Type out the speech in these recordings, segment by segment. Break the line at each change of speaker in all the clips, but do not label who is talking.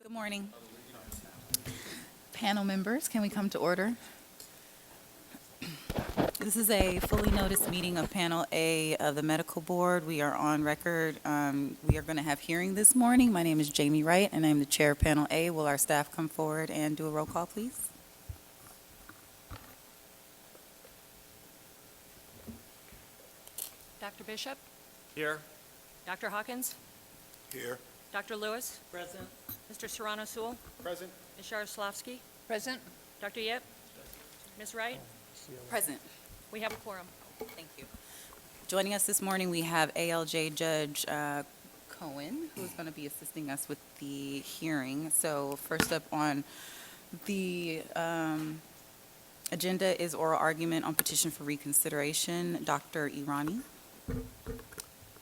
Good morning. Panel members, can we come to order? This is a fully noticed meeting of Panel A of the Medical Board. We are on record. We are going to have hearing this morning. My name is Jamie Wright, and I'm the chair of Panel A. Will our staff come forward and do a roll call, please?
Dr. Bishop,
Here.
Dr. Hawkins,
Here.
Dr. Lewis,
Present.
Mr. Serrano-Sewell,
Present.
Ms. Yaroslavsky,
Present.
Dr. Yip, Ms. Wright.
Present.
We have a quorum.
Thank you. Joining us this morning, we have ALJ Judge Cohen, who's going to be assisting us with the hearing. So first up on the agenda is oral argument on petition for reconsideration. Dr. Irani.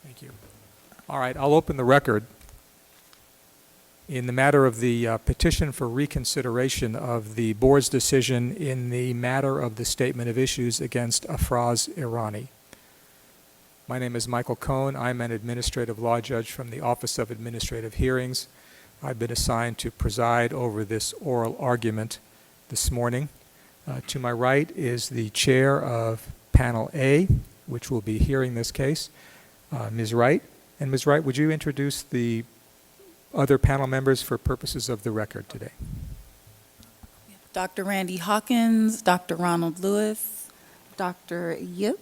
Thank you. All right, I'll open the record. In the matter of the petition for reconsideration of the board's decision in the matter of the statement of issues against Afraz Irani. My name is Michael Cohn. I'm an administrative law judge from the Office of Administrative Hearings. I've been assigned to preside over this oral argument this morning. To my right is the chair of Panel A, which will be hearing this case, Ms. Wright. And Ms. Wright, would you introduce the other panel members for purposes of the record today?
Dr. Randy Hawkins, Dr. Ronald Lewis, Dr. Yip,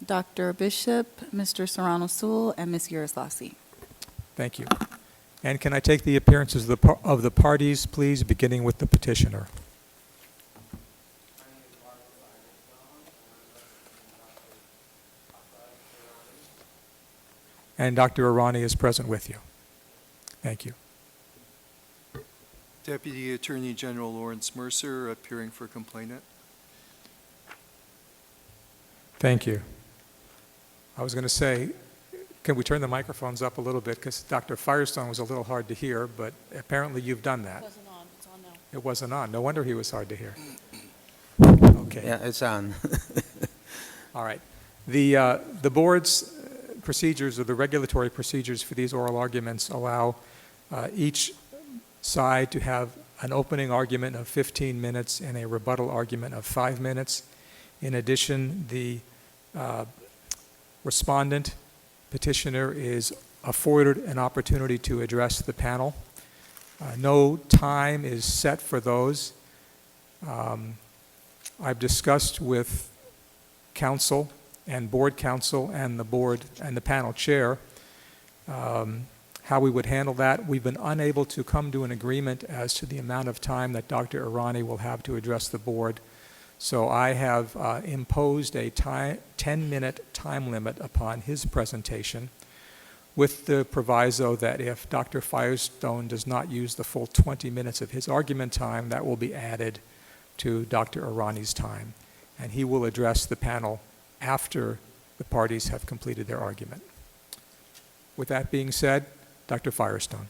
Dr. Bishop, Mr. Serrano-Sewell, and Ms. Yaroslavsky.
Thank you. And can I take the appearances of the parties, please, beginning with the petitioner? And Dr. Irani is present with you. Thank you.
Deputy Attorney General Lawrence Mercer appearing for complainant.
Thank you. I was going to say, can we turn the microphones up a little bit, because Dr. Firestone was a little hard to hear, but apparently you've done that.
It wasn't on. It's on now.
It wasn't on. No wonder he was hard to hear. Okay.
Yeah, it's on.
All right. The board's procedures, or the regulatory procedures for these oral arguments, allow each side to have an opening argument of 15 minutes and a rebuttal argument of 5 minutes. In addition, the respondent petitioner is afforded an opportunity to address the panel. No time is set for those. I've discussed with counsel and board counsel and the board and the panel chair how we would handle that. We've been unable to come to an agreement as to the amount of time that Dr. Irani will have to address the board. So I have imposed a 10-minute time limit upon his presentation, with the proviso that if Dr. Firestone does not use the full 20 minutes of his argument time, that will be added to Dr. Irani's time. And he will address the panel after the parties have completed their argument. With that being said, Dr. Firestone.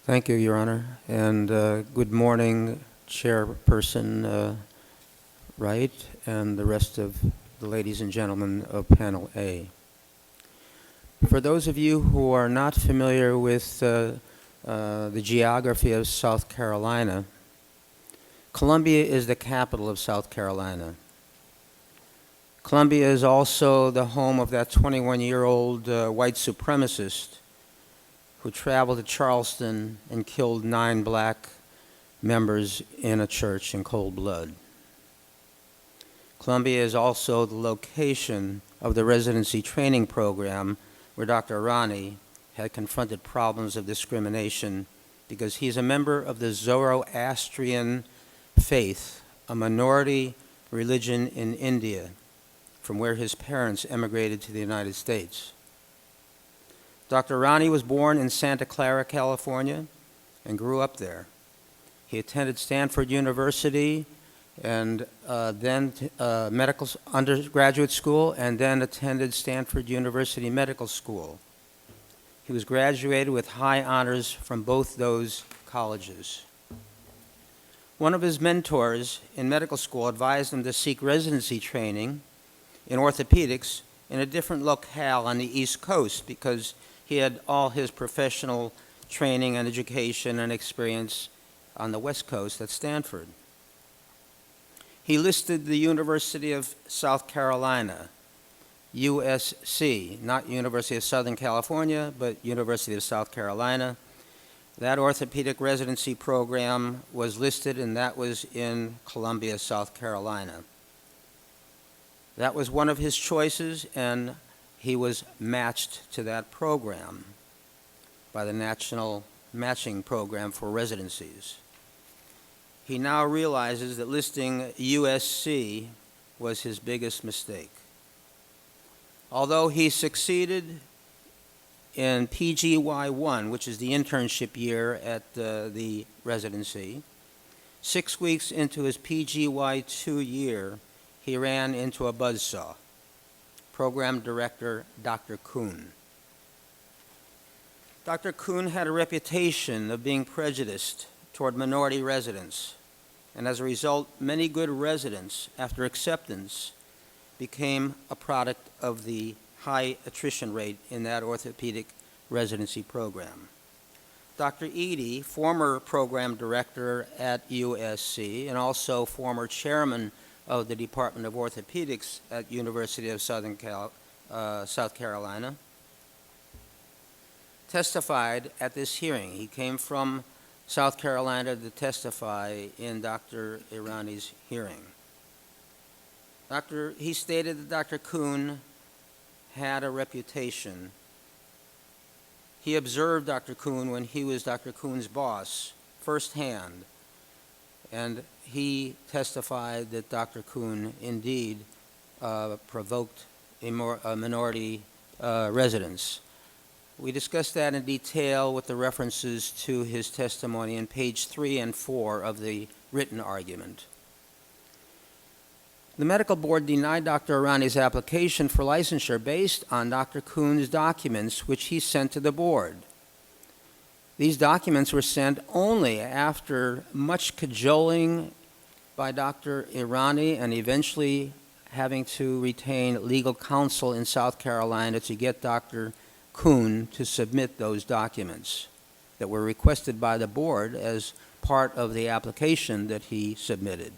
Thank you, Your Honor, and good morning, Chairperson Wright, and the rest of the ladies and gentlemen of Panel A. For those of you who are not familiar with the geography of South Carolina, Columbia is the capital of South Carolina. Columbia is also the home of that 21-year-old white supremacist who traveled to Charleston and killed 9 black members in a church in cold blood. Columbia is also the location of the residency training program where Dr. Irani had confronted problems of discrimination because he's a member of the Zoroastrian faith, a minority religion in India, from where his parents emigrated to the United States. Dr. Irani was born in Santa Clara, California, and grew up there. He attended Stanford University and then undergraduate school, and then attended Stanford University Medical School. He was graduated with high honors from both those colleges. One of his mentors in medical school advised him to seek residency training in orthopedics in a different locale on the East Coast because he had all his professional training and education and experience on the West Coast at Stanford. He listed the University of South Carolina, USC, not University of Southern California, but University of South Carolina. That orthopedic residency program was listed, and that was in Columbia, South Carolina. That was one of his choices, and he was matched to that program by the National Matching Program for Residencies. He now realizes that listing USC was his biggest mistake. Although he succeeded in PGY1, which is the internship year at the residency, 6 weeks into his PGY2 year, he ran into a buzzsaw. Program director, Dr. Kuhn. Dr. Kuhn had a reputation of being prejudiced toward minority residents, and as a result, many good residents, after acceptance, became a product of the high attrition rate in that orthopedic residency program. Dr. Eady, former program director at USC and also former chairman of the Department of Orthopedics at University of South Carolina, testified at this hearing. He came from South Carolina to testify in Dr. Irani's hearing. He stated that Dr. Kuhn had a reputation. He observed Dr. Kuhn when he was Dr. Kuhn's boss firsthand, and he testified that Dr. Kuhn indeed provoked a minority residents. We discussed that in detail with the references to his testimony in page 3 and 4 of the written argument. The medical board denied Dr. Irani's application for licensure based on Dr. Kuhn's documents, which he sent to the board. These documents were sent only after much cajoling by Dr. Irani and eventually having to retain legal counsel in South Carolina to get Dr. Kuhn to submit those documents that were requested by the board as part of the application that he submitted.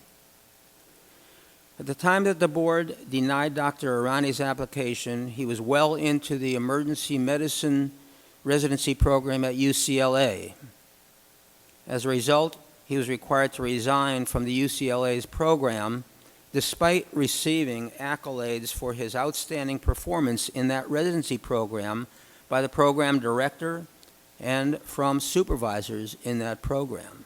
At the time that the board denied Dr. Irani's application, he was well into the emergency medicine residency program at UCLA. As a result, he was required to resign from the UCLA's program despite receiving accolades for his outstanding performance in that residency program by the program director and from supervisors in that program.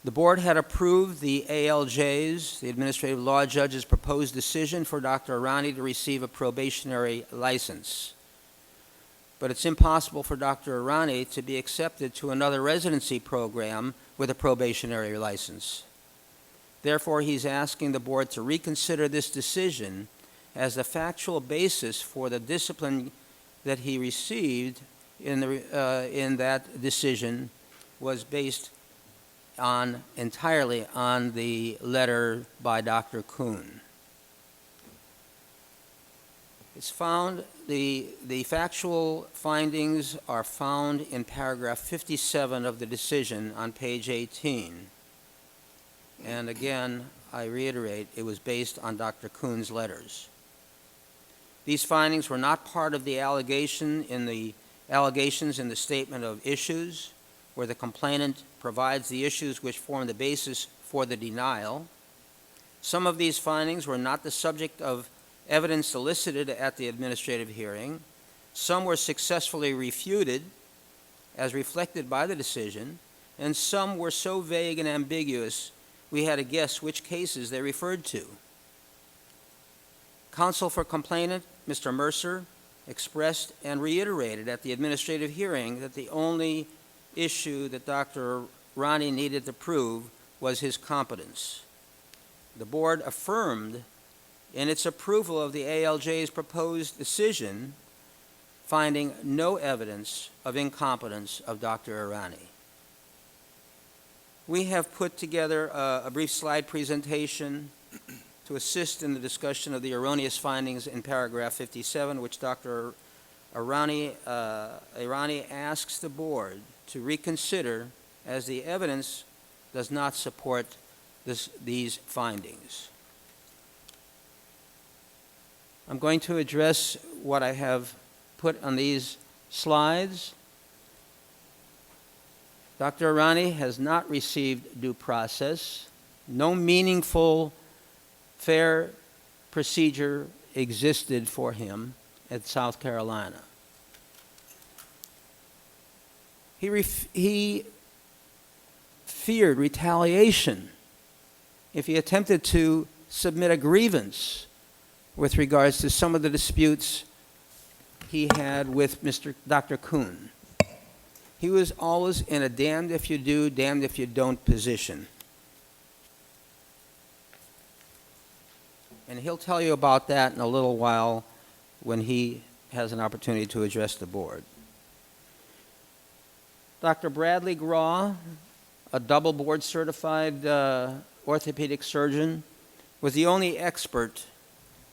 The board had approved the ALJ's, the Administrative Law Judge's, proposed decision for Dr. Irani to receive a probationary license. But it's impossible for Dr. Irani to be accepted to another residency program with a probationary license. Therefore, he's asking the board to reconsider this decision as the factual basis for the discipline that he received in that decision was based entirely on the letter by Dr. Kuhn. It's found, the factual findings are found in paragraph 57 of the decision on page 18. And again, I reiterate, it was based on Dr. Kuhn's letters. These findings were not part of the allegations in the statement of issues, where the complainant provides the issues which form the basis for the denial. Some of these findings were not the subject of evidence elicited at the administrative hearing. Some were successfully refuted, as reflected by the decision, and some were so vague and ambiguous we had to guess which cases they referred to. Counsel for complainant, Mr. Mercer, expressed and reiterated at the administrative hearing that the only issue that Dr. Irani needed to prove was his competence. The board affirmed in its approval of the ALJ's proposed decision, finding no evidence of incompetence of Dr. Irani. We have put together a brief slide presentation to assist in the discussion of the erroneous findings in paragraph 57, which Dr. Irani asks the board to reconsider as the evidence does not support these findings. I'm going to address what I have put on these slides. Dr. Irani has not received due process. No meaningful, fair procedure existed for him at South Carolina. He feared retaliation if he attempted to submit a grievance with regards to some of the disputes he had with Dr. Kuhn. He was always in a damned if you do, damned if you don't position. And he'll tell you about that in a little while when he has an opportunity to address the board. Dr. Bradley Graw, a double board certified orthopedic surgeon, was the only expert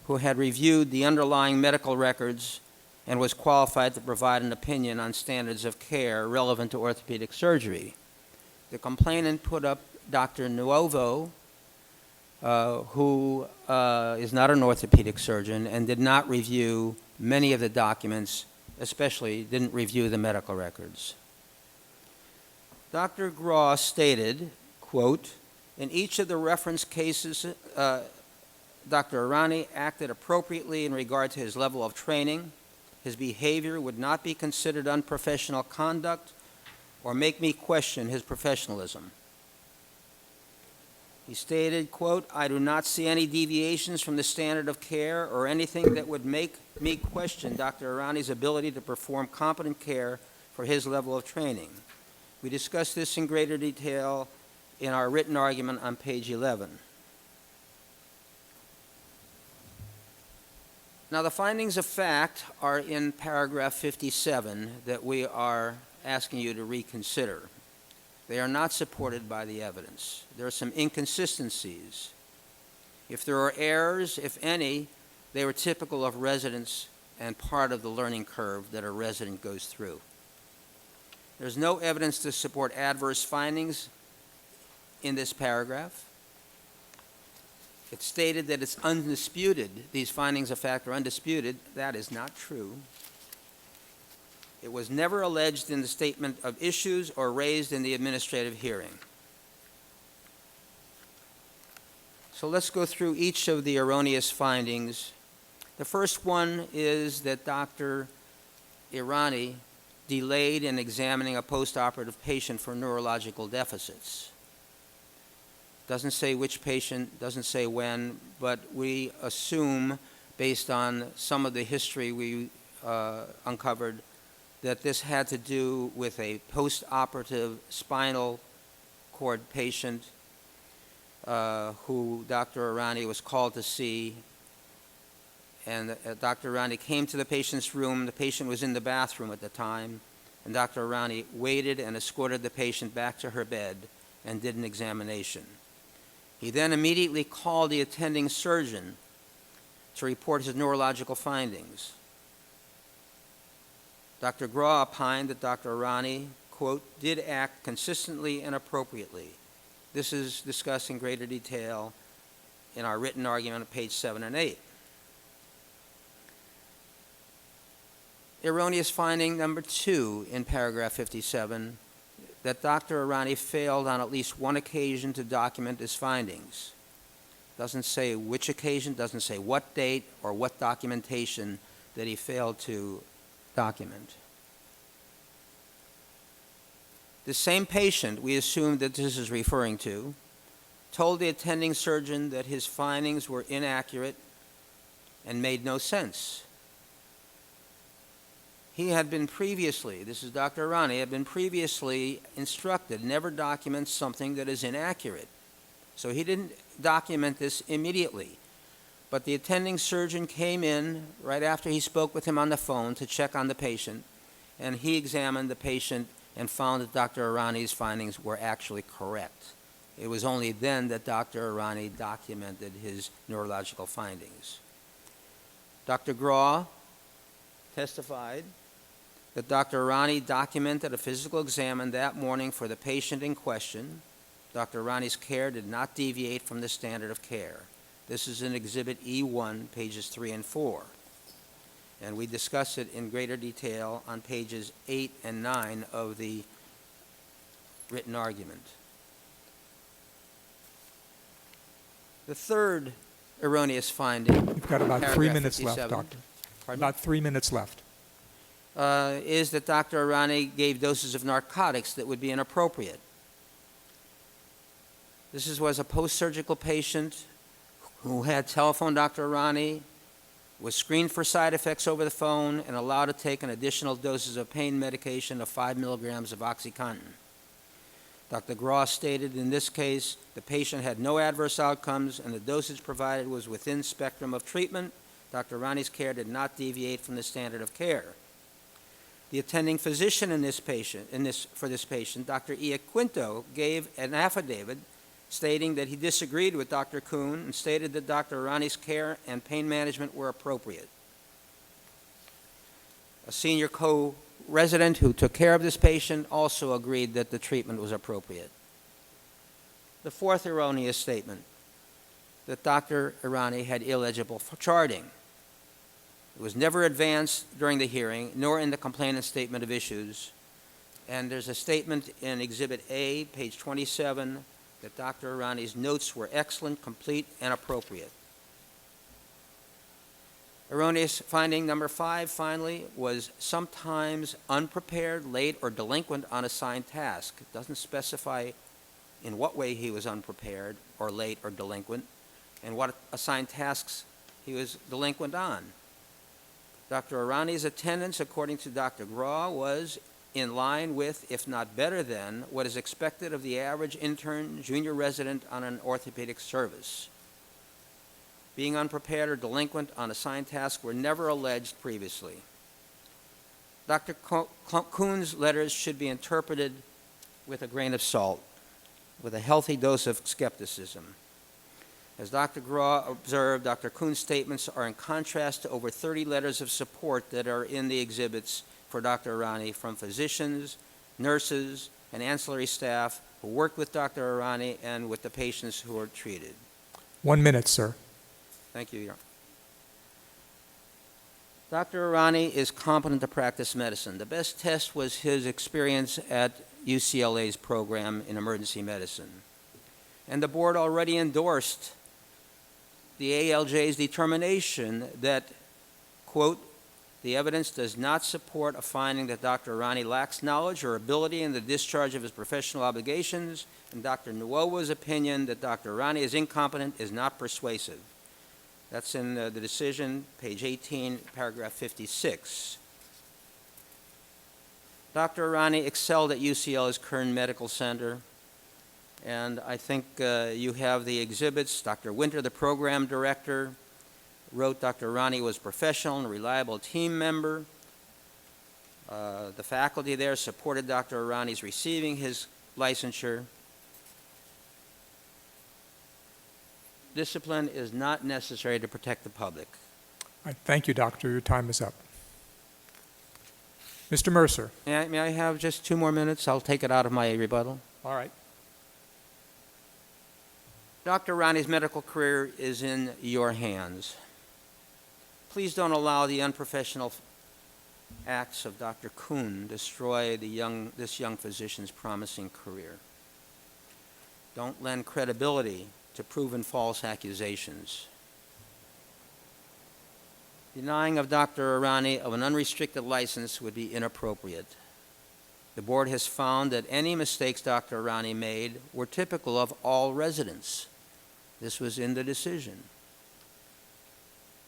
who had reviewed the underlying medical records and was qualified to provide an opinion on standards of care relevant to orthopedic surgery. The complainant put up Dr. Nuovo, who is not an orthopedic surgeon and did not review many of the documents, especially didn't review the medical records. Dr. Graw stated, quote, "In each of the reference cases, Dr. Irani acted appropriately in regard to his level of training. His behavior would not be considered unprofessional conduct or make me question his professionalism." He stated, quote, "I do not see any deviations from the standard of care or anything that would make me question Dr. Irani's ability to perform competent care for his level of training." We discussed this in greater detail in our written argument on page 11. Now, the findings of fact are in paragraph 57 that we are asking you to reconsider. They are not supported by the evidence. There are some inconsistencies. If there are errors, if any, they were typical of residents and part of the learning curve that a resident goes through. There's no evidence to support adverse findings in this paragraph. It's stated that it's undisputed. These findings of fact are undisputed. That is not true. It was never alleged in the statement of issues or raised in the administrative hearing. So let's go through each of the erroneous findings. The first one is that Dr. Irani delayed in examining a post-operative patient for neurological deficits. Doesn't say which patient, doesn't say when, but we assume, based on some of the history we uncovered, that this had to do with a post-operative spinal cord patient who Dr. Irani was called to see. And Dr. Irani came to the patient's room. The patient was in the bathroom at the time, and Dr. Irani waited and escorted the patient back to her bed and did an examination. He then immediately called the attending surgeon to report his neurological findings. Dr. Graw opined that Dr. Irani, quote, "did act consistently and appropriately." This is discussed in greater detail in our written argument on page 7 and 8. Erroneous finding number 2 in paragraph 57, that Dr. Irani failed on at least one occasion to document his findings. Doesn't say which occasion, doesn't say what date or what documentation that he failed to document. The same patient we assume that this is referring to told the attending surgeon that his findings were inaccurate and made no sense. He had been previously, this is Dr. Irani, had been previously instructed, never document something that is inaccurate. So he didn't document this immediately. But the attending surgeon came in right after he spoke with him on the phone to check on the patient, and he examined the patient and found that Dr. Irani's findings were actually correct. It was only then that Dr. Irani documented his neurological findings. Dr. Graw testified that Dr. Arani documented a physical exam that morning for the patient in question. Dr. Arani's care did not deviate from the standard of care. This is in Exhibit E1, pages 3 and 4. And we discuss it in greater detail on pages 8 and 9 of the written argument. The third erroneous finding,
You've got about 3
paragraph
minutes left,
57.
Doctor.
Pardon?
About 3 minutes left.
Is that Dr. Arani gave doses of narcotics that would be inappropriate. This was a post-surgical patient who had telephoned Dr. Arani, was screened for side effects over the phone, and allowed to take an additional doses of pain medication of 5 milligrams of OxyContin. Dr. Gross stated in this case the patient had no adverse outcomes and the dosage provided was within spectrum of treatment. Dr. Arani's care did not deviate from the standard of care. The attending physician for this patient, Dr. Iaquinto, gave an affidavit stating that he disagreed with Dr. Kuhn and stated that Dr. Arani's care and pain management were appropriate. A senior co-resident who took care of this patient also agreed that the treatment was appropriate. The fourth erroneous statement, that Dr. Arani had illegible charting. It was never advanced during the hearing, nor in the complainant's statement of issues. And there's a statement in Exhibit A, page 27, that Dr. Arani's notes were excellent, complete, and appropriate. Erroneous finding number 5, finally, was sometimes unprepared, late, or delinquent on assigned task. It doesn't specify in what way he was unprepared, or late, or delinquent, and what assigned tasks he was delinquent on. Dr. Arani's attendance, according to Dr. Graw, was in line with, if not better than, what is expected of the average intern junior resident on an orthopedic service. Being unprepared or delinquent on assigned tasks were never alleged previously. Dr. Kuhn's letters should be interpreted with a grain of salt, with a healthy dose of skepticism. As Dr. Graw observed, Dr. Kuhn's statements are in contrast to over 30 letters of support that are in the exhibits for Dr. Arani from physicians, nurses, and ancillary staff who worked with Dr. Arani and with the patients who were treated.
1 minute, sir.
Thank you, Your Honor. Dr. Arani is competent to practice medicine. The best test was his experience at UCLA's program in emergency medicine. And the board already endorsed the ALJ's determination that, quote, the evidence does not support a finding that Dr. Arani lacks knowledge or ability in the discharge of his professional obligations, and Dr. Nuova's opinion that Dr. Arani is incompetent is not persuasive. That's in the decision, page 18, paragraph 56. Dr. Arani excelled at UCLA's Kern Medical Center, and I think you have the exhibits. Dr. Winter, the program director, wrote Dr. Arani was a professional and reliable team member. The faculty there supported Dr. Arani's receiving his licensure. Discipline is not necessary to protect the public.
All right, thank you, Doctor. Your time is up. Mr. Mercer.
May I have just 2 more minutes? I'll take it out of my rebuttal.
All right.
Dr. Arani's medical career is in your hands. Please don't allow the unprofessional acts of Dr. Kuhn destroy this young physician's promising career. Don't lend credibility to proven false accusations. Denying of Dr. Arani of an unrestricted license would be inappropriate. The board has found that any mistakes Dr. Arani made were typical of all residents. This was in the decision.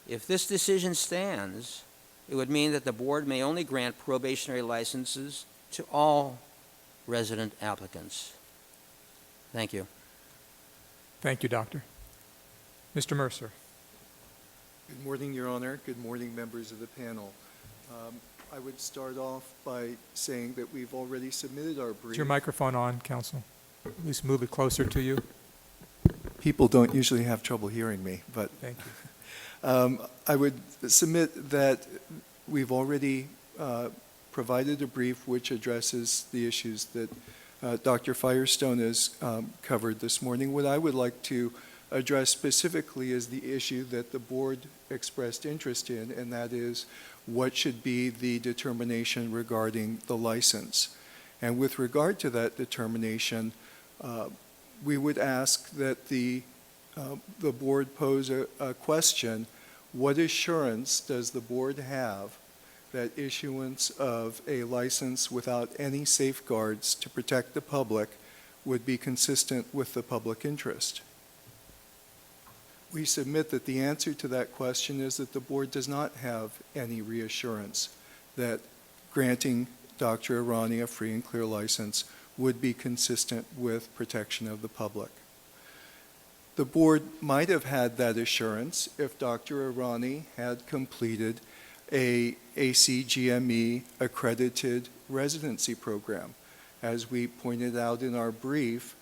If this decision stands, it would mean that the board may only grant probationary licenses to all resident applicants. Thank you.
Thank you, Doctor. Mr. Mercer.
Good morning, Your Honor. Good morning, members of the panel. I would start off by saying that we've already submitted our brief.
Is your microphone on, counsel? At least move it closer to you.
People don't usually have trouble hearing me, but
Thank you.
I would submit that we've already provided a brief which addresses the issues that Dr. Firestone has covered this morning. What I would like to address specifically is the issue that the board expressed interest in, and that is what should be the determination regarding the license. And with regard to that determination, we would ask that the board pose a question: what assurance does the board have that issuance of a license without any safeguards to protect the public would be consistent with the public interest? We submit that the answer to that question is that the board does not have any reassurance that granting Dr. Irani a free and clear license would be consistent with protection of the public. The board might have had that assurance if Dr. Irani had completed a ACGME accredited residency program. As we pointed out in our brief,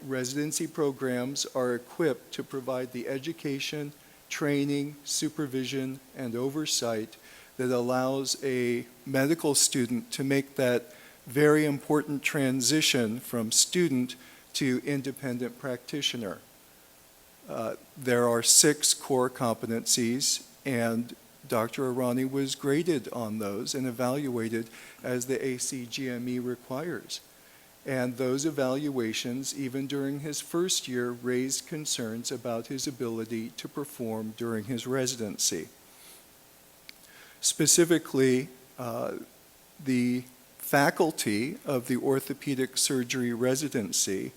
residency programs are equipped to provide the education, training, supervision, and oversight that allows a medical student to make that very important transition from student to independent practitioner. There are 6 core competencies, and Dr. Irani was graded on those and evaluated as the ACGME requires. And those evaluations, even during his first year, raised concerns about his ability to perform during his residency. Specifically, the faculty of the orthopedic surgery residency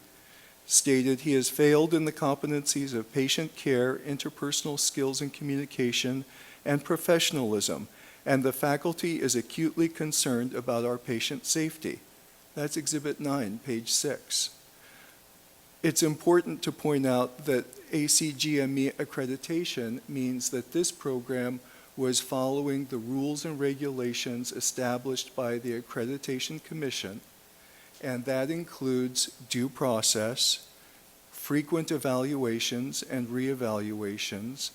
stated he has failed in the competencies of patient care, interpersonal skills and communication, and professionalism, and the faculty is acutely concerned about our patient safety. That's Exhibit 9, page 6. It's important to point out that ACGME accreditation means that this program was following the rules and regulations established by the Accreditation Commission, and that includes due process, frequent evaluations and reevaluations,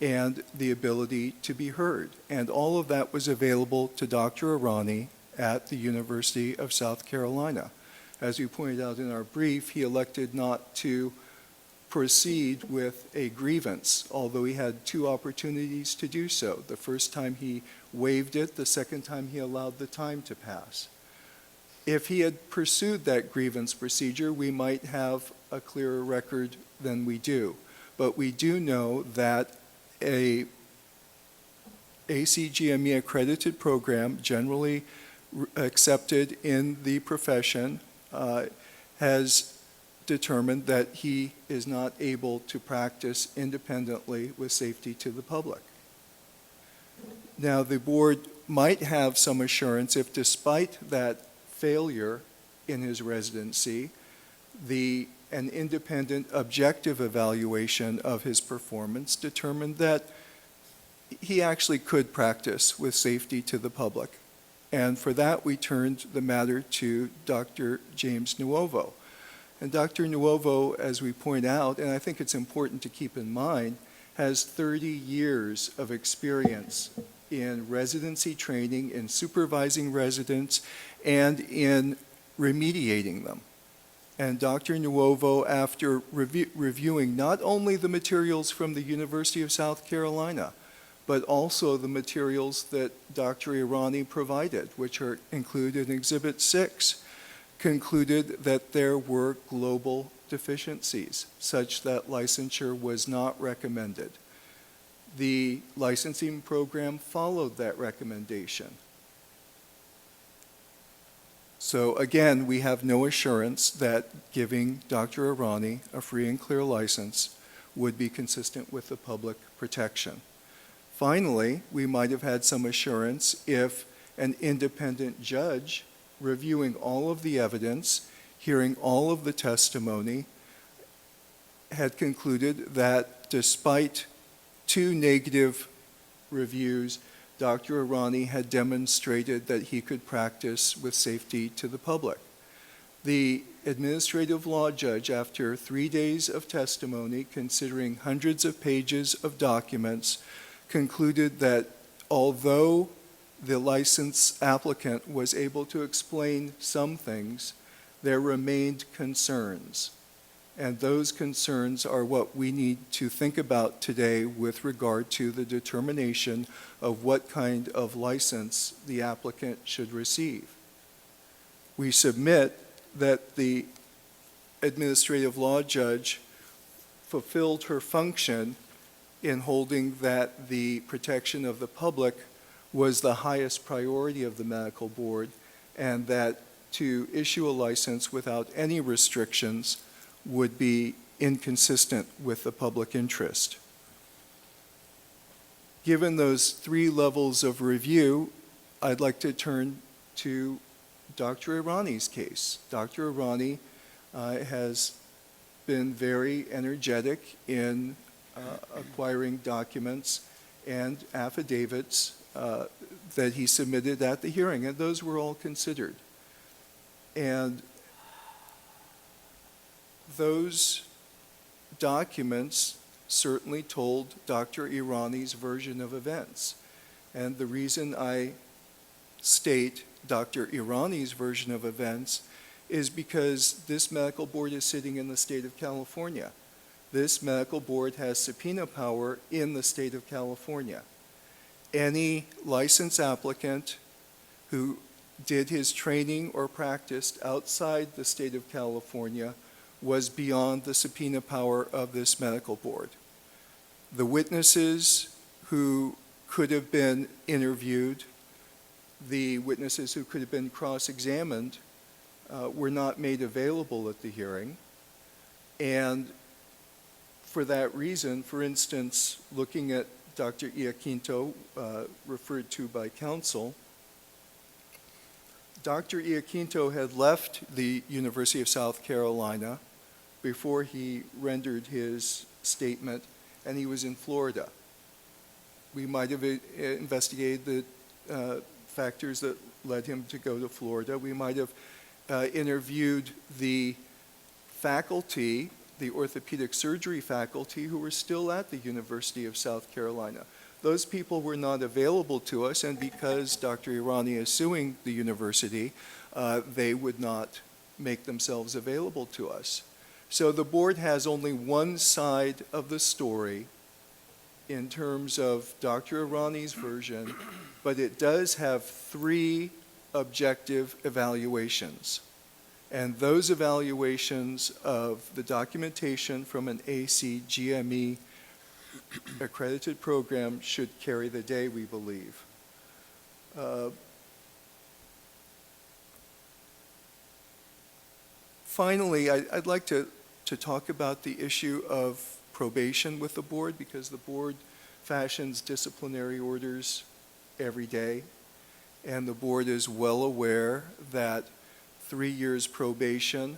and the ability to be heard. And all of that was available to Dr. Irani at the University of South Carolina. As we pointed out in our brief, he elected not to proceed with a grievance, although he had 2 opportunities to do so. The first time he waived it, the second time he allowed the time to pass. If he had pursued that grievance procedure, we might have a clearer record than we do. But we do know that a ACGME accredited program, generally accepted in the profession, has determined that he is not able to practice independently with safety to the public. Now, the board might have some assurance if, despite that failure in his residency, an independent objective evaluation of his performance determined that he actually could practice with safety to the public. And for that, we turned the matter to Dr. James Nuovo. And Dr. Nuovo, as we point out, and I think it's important to keep in mind, has 30 years of experience in residency training, in supervising residents, and in remediating them. And Dr. Nuovo, after reviewing not only the materials from the University of South Carolina, but also the materials that Dr. Irani provided, which are included in Exhibit 6, concluded that there were global deficiencies, such that licensure was not recommended. The licensing program followed that recommendation. So again, we have no assurance that giving Dr. Irani a free and clear license would be consistent with the public protection. Finally, we might have had some assurance if an independent judge, reviewing all of the evidence, hearing all of the testimony, had concluded that despite 2 negative reviews, Dr. Irani had demonstrated that he could practice with safety to the public. The administrative law judge, after 3 days of testimony, considering hundreds of pages of documents, concluded that although the license applicant was able to explain some things, there remained concerns. And those concerns are what we need to think about today with regard to the determination of what kind of license the applicant should receive. We submit that the administrative law judge fulfilled her function in holding that the protection of the public was the highest priority of the medical board, and that to issue a license without any restrictions would be inconsistent with the public interest. Given those three levels of review, I'd like to turn to Dr. Irani's case. Dr. Irani has been very energetic in acquiring documents and affidavits that he submitted at the hearing, and those were all considered. And those documents certainly told Dr. Irani's version of events. And the reason I state Dr. Irani's version of events is because this medical board is sitting in the state of California. This medical board has subpoena power in the state of California. Any license applicant who did his training or practiced outside the state of California was beyond the subpoena power of this medical board. The witnesses who could have been interviewed, the witnesses who could have been cross-examined, were not made available at the hearing. And for that reason, for instance, looking at Dr. Iaquinto, referred to by counsel, Dr. Iaquinto had left the University of South Carolina before he rendered his statement, and he was in Florida. We might have investigated the factors that led him to go to Florida. We might have interviewed the faculty, the orthopedic surgery faculty, who were still at the University of South Carolina. Those people were not available to us, and because Dr. Irani is suing the university, they would not make themselves available to us. So the board has only one side of the story in terms of Dr. Irani's version, but it does have three objective evaluations. And those evaluations of the documentation from an ACGME accredited program should carry the day, we believe. Finally, I'd like to talk about the issue of probation with the board, because the board fashions disciplinary orders every day, and the board is well aware that 3 years probation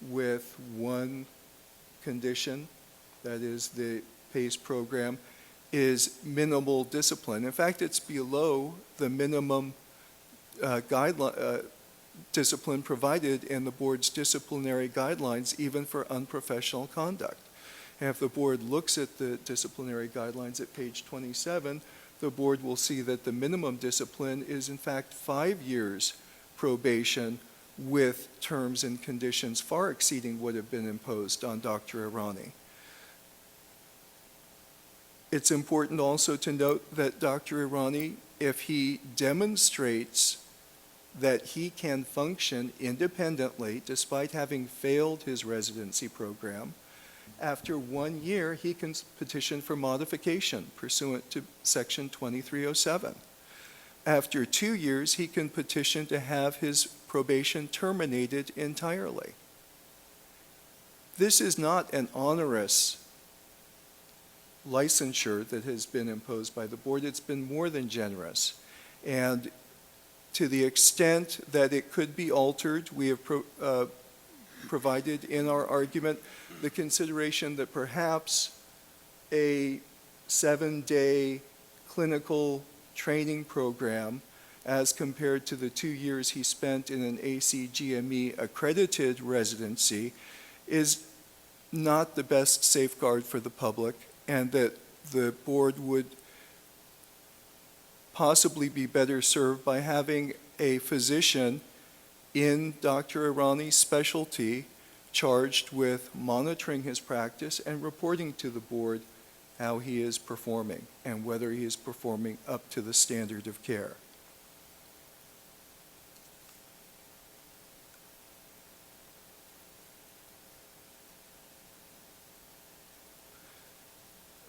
with one condition, that is the PACE program, is minimal discipline. In fact, it's below the minimum discipline provided in the board's disciplinary guidelines, even for unprofessional conduct. And if the board looks at the disciplinary guidelines at page 27, the board will see that the minimum discipline is in fact 5 years probation with terms and conditions far exceeding what have been imposed on Dr. Irani. It's important also to note that Dr. Irani, if he demonstrates that he can function independently despite having failed his residency program, after 1 year he can petition for modification pursuant to section 2307. After 2 years, he can petition to have his probation terminated entirely. This is not an onerous licensure that has been imposed by the board. It's been more than generous. And to the extent that it could be altered, we have provided in our argument the consideration that perhaps a 7-day clinical training program, as compared to the 2 years he spent in an ACGME accredited residency, is not the best safeguard for the public, and that the board would possibly be better served by having a physician in Dr. Irani's specialty charged with monitoring his practice and reporting to the board how he is performing and whether he is performing up to the standard of care.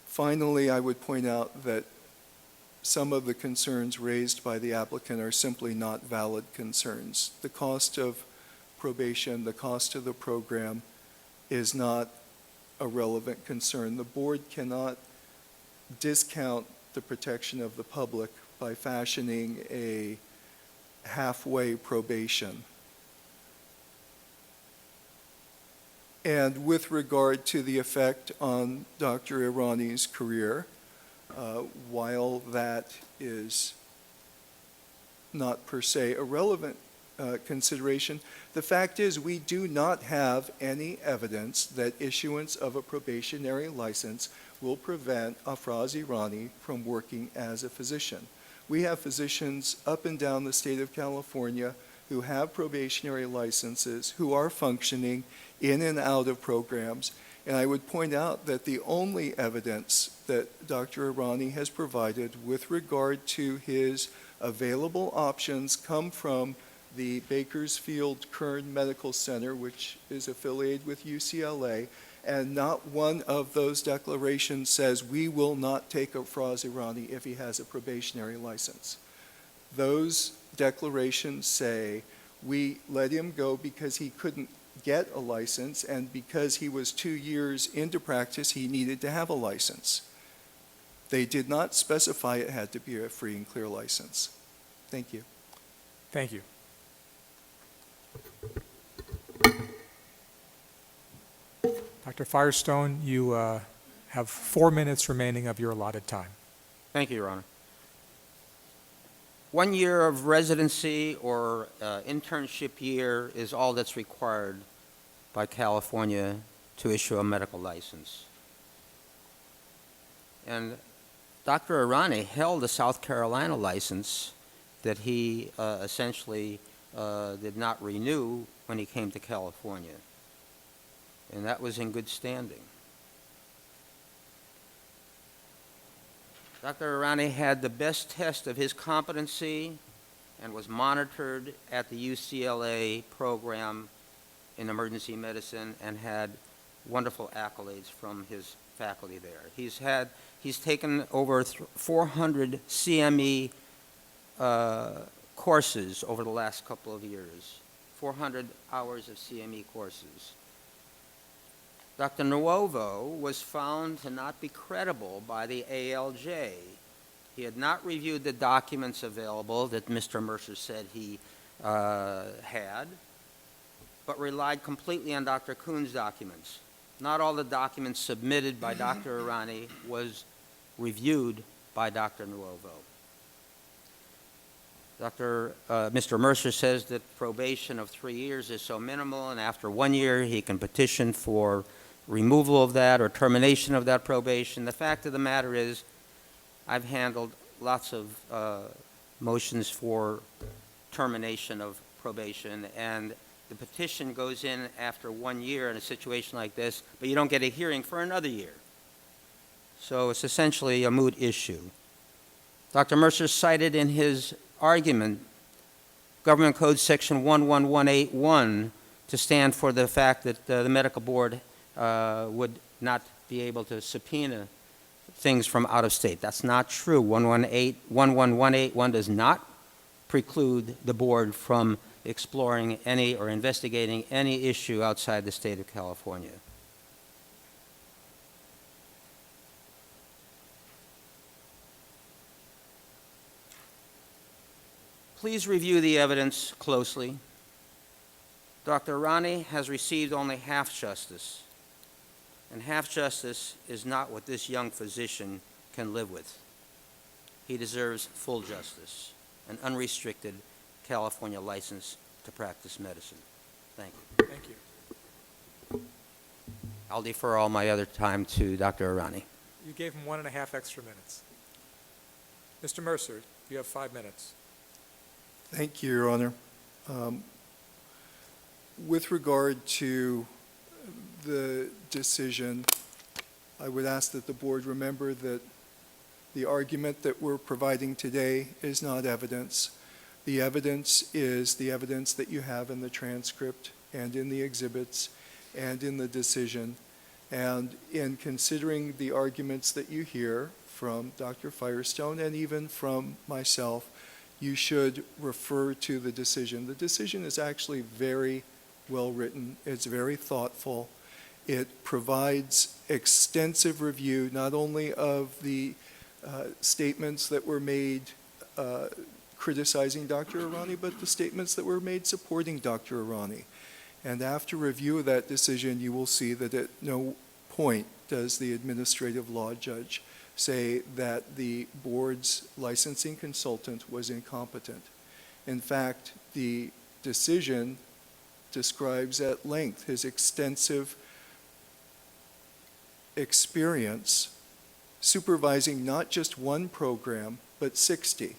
Finally, I would point out that some of the concerns raised by the applicant are simply not valid concerns. The cost of probation, the cost of the program is not a relevant concern. The board cannot discount the protection of the public by fashioning a halfway probation. And with regard to the effect on Dr. Irani's career, while that is not per se a relevant consideration, the fact is we do not have any evidence that issuance of a probationary license will prevent Afraz Irani from working as a physician. We have physicians up and down the state of California who have probationary licenses, who are functioning in and out of programs. And I would point out that the only evidence that Dr. Irani has provided with regard to his available options come from the Bakersfield Kern Medical Center, which is affiliated with UCLA, and not one of those declarations says we will not take Afraz Irani if he has a probationary license. Those declarations say we let him go because he couldn't get a license, and because he was 2 years into practice, he needed to have a license. They did not specify it had to be a free and clear license. Thank you.
Thank you. Dr. Firestone, you have 4 minutes remaining of your allotted time.
Thank you, Your Honor. 1 year of residency or internship year is all that's required by California to issue a medical license. And Dr. Irani held a South Carolina license that he essentially did not renew when he came to California. And that was in good standing. Dr. Irani had the best test of his competency and was monitored at the UCLA program in emergency medicine and had wonderful accolades from his faculty there. He's taken over 400 CME courses over the last couple of years, 400 hours of CME courses. Dr. Nuovo was found to not be credible by the ALJ. He had not reviewed the documents available that Mr. Mercer said he had, but relied completely on Dr. Kuhn's documents. Not all the documents submitted by Dr. Irani was reviewed by Dr. Nuovo. Mr. Mercer says that probation of 3 years is so minimal, and after 1 year he can petition for removal of that or termination of that probation. The fact of the matter is I've handled lots of motions for termination of probation, and the petition goes in after 1 year in a situation like this, but you don't get a hearing for another year. So it's essentially a moot issue. Dr. Mercer cited in his argument Government Code Section 11181 to stand for the fact that the medical board would not be able to subpoena things from out of state. That's not true. 11181 does not preclude the board from exploring any or investigating any issue outside the state of California. Please review the evidence closely. Dr. Irani has received only half justice, and half justice is not what this young physician can live with. He deserves full justice, an unrestricted California license to practice medicine. Thank you.
Thank you.
I'll defer all my other time to Dr. Irani.
You gave him 1.5 extra minutes. Mr. Mercer, You have 5 minutes.
Thank you, Your Honor. With regard to the decision, I would ask that the board remember that the argument that we're providing today is not evidence. The evidence is the evidence that you have in the transcript and in the exhibits and in the decision. And in considering the arguments that you hear from Dr. Firestone and even from myself, you should refer to the decision. The decision is actually very well written. It's very thoughtful. It provides extensive review not only of the statements that were made criticizing Dr. Irani, but the statements that were made supporting Dr. Irani. And after review of that decision, you will see that at no point does the administrative law judge say that the board's licensing consultant was incompetent. In fact, the decision describes at length his extensive experience supervising not just one program, but 60.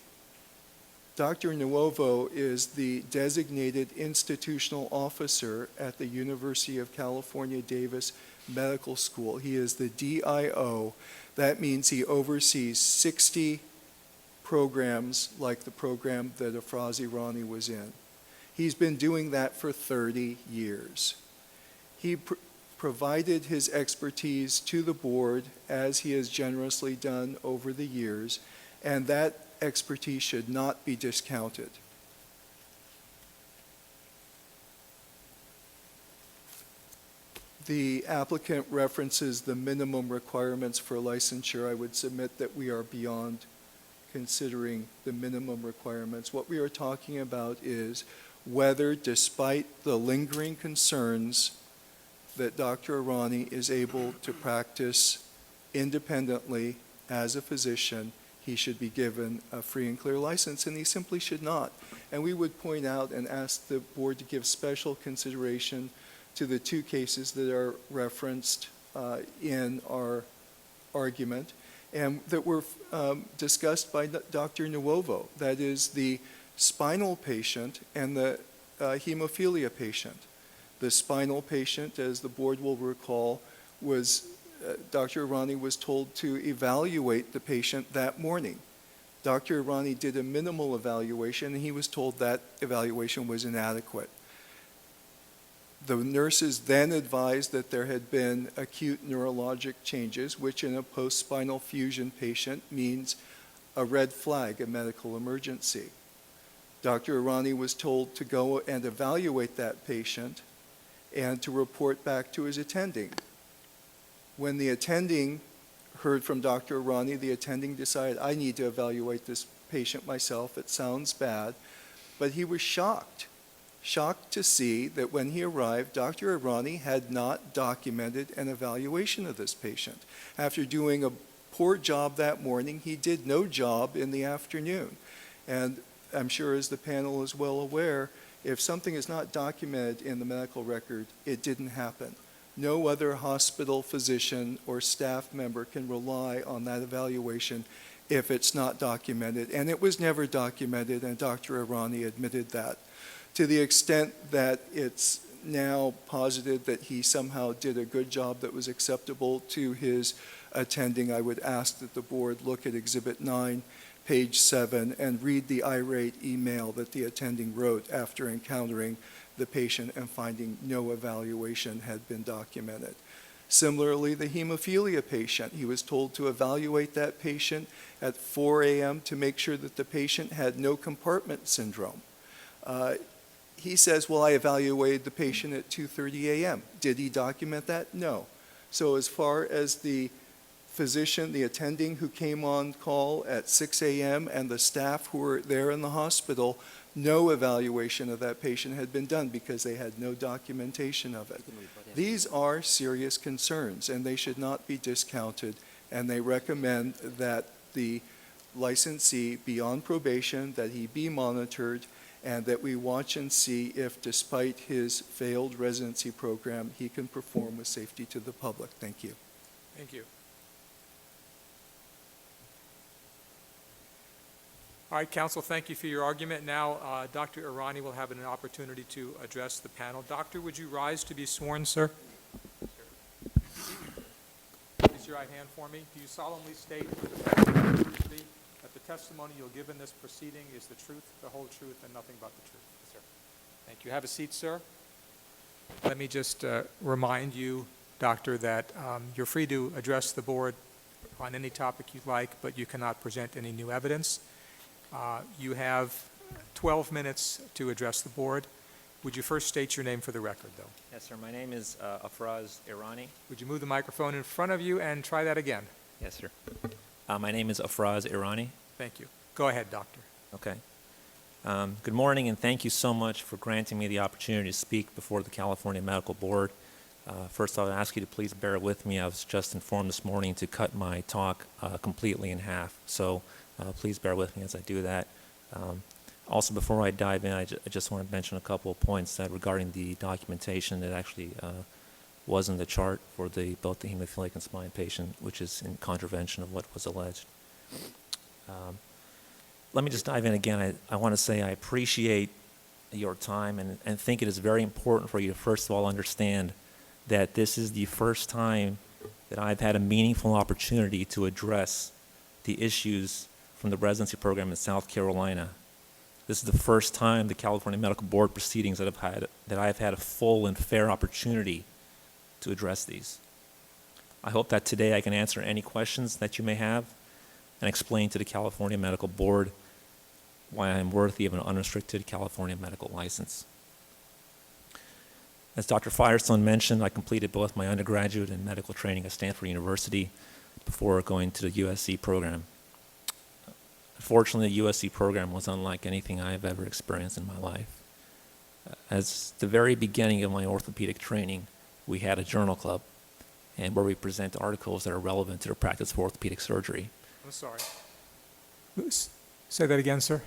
Dr. Nuovo is the designated institutional officer at the University of California, Davis Medical School. He is the DIO. That means he oversees 60 programs like the program that Afrazi Rani was in. He's been doing that for 30 years. He provided his expertise to the board, as he has generously done over the years, and that expertise should not be discounted. The applicant references the minimum requirements for licensure. I would submit that we are beyond considering the minimum requirements. What we are talking about is whether, despite the lingering concerns that Dr. Irani is able to practice independently as a physician, he should be given a free and clear license, and he simply should not. And we would point out and ask the board to give special consideration to the two cases that are referenced in our argument and that were discussed by Dr. Nuovo. That is the spinal patient and the hemophilia patient. The spinal patient, as the board will recall, was Dr. Irani was told to evaluate the patient that morning. Dr. Irani did a minimal evaluation, and he was told that evaluation was inadequate. The nurses then advised that there had been acute neurologic changes, which in a post-spinal fusion patient means a red flag, a medical emergency. Dr. Irani was told to go and evaluate that patient and to report back to his attending. When the attending heard from Dr. Irani, the attending decided, I need to evaluate this patient myself. It sounds bad. But he was shocked to see that when he arrived, Dr. Irani had not documented an evaluation of this patient. After doing a poor job that morning, he did no job in the afternoon. And I'm sure, as the panel is well aware, if something is not documented in the medical record, it didn't happen. No other hospital physician or staff member can rely on that evaluation if it's not documented. And it was never documented, and Dr. Irani admitted that. To the extent that it's now posited that he somehow did a good job that was acceptable to his attending, I would ask that the board look at Exhibit 9, page 7, and read the irate email that the attending wrote after encountering the patient and finding no evaluation had been documented. Similarly, the hemophilia patient, he was told to evaluate that patient at 4 a.m. to make sure that the patient had no compartment syndrome. He says, well, I evaluated the patient at 2:30 a.m. Did he document that? No. So as far as the physician, the attending who came on call at 6 a.m. and the staff who were there in the hospital, no evaluation of that patient had been done because they had no documentation of it. These are serious concerns, and they should not be discounted, and they recommend that the licensee be on probation, that he be monitored, and that we watch and see if, despite his failed residency program, he can perform with safety to the public. Thank you.
Thank you. All right, counsel, thank you for your argument. Now, Dr. Irani will have an opportunity to address the panel. Doctor, would you rise to be sworn, sir? Raise your right hand for me. Do you solemnly state with the best of your ability that the testimony you'll give in this proceeding is the truth, the whole truth, and nothing but the truth? Yes, sir. Thank you. Have a seat, sir. Let me just remind you, Doctor, that you're free to address the board on any topic you'd like, but you cannot present any new evidence. You have 12 minutes to address the board. Would you first state your name for the record, though?
Yes, sir. My name is Afraz Irani.
Would you move the microphone in front of you and try that again?
Yes, sir. My name is Afraz Irani.
Thank you. Go ahead, Doctor.
Okay. Good morning, and thank you so much for granting me the opportunity to speak before the California Medical Board. First, I'll ask you to please bear with me. I was just informed this morning to cut my talk completely in half, so please bear with me as I do that. Also, before I dive in, I just want to mention a couple of points that regarding the documentation that actually was in the chart for both the hemophilic and spine patient, which is in contravention of what was alleged. Let me just dive in again. I want to say I appreciate your time and think it is very important for you to first of all understand that this is the first time that I've had a meaningful opportunity to address the issues from the residency program in South Carolina. This is the first time the California Medical Board proceedings that I've had a full and fair opportunity to address these. I hope that today I can answer any questions that you may have and explain to the California Medical Board why I am worthy of an unrestricted California medical license. As Dr. Firestone mentioned, I completed both my undergraduate and medical training at Stanford University before going to the USC program. Unfortunately, the USC program was unlike anything I have ever experienced in my life. As the very beginning of my orthopedic training, we had a journal club, and where we present articles that are relevant to the practice of orthopedic surgery.
I'm sorry. Say that again, sir.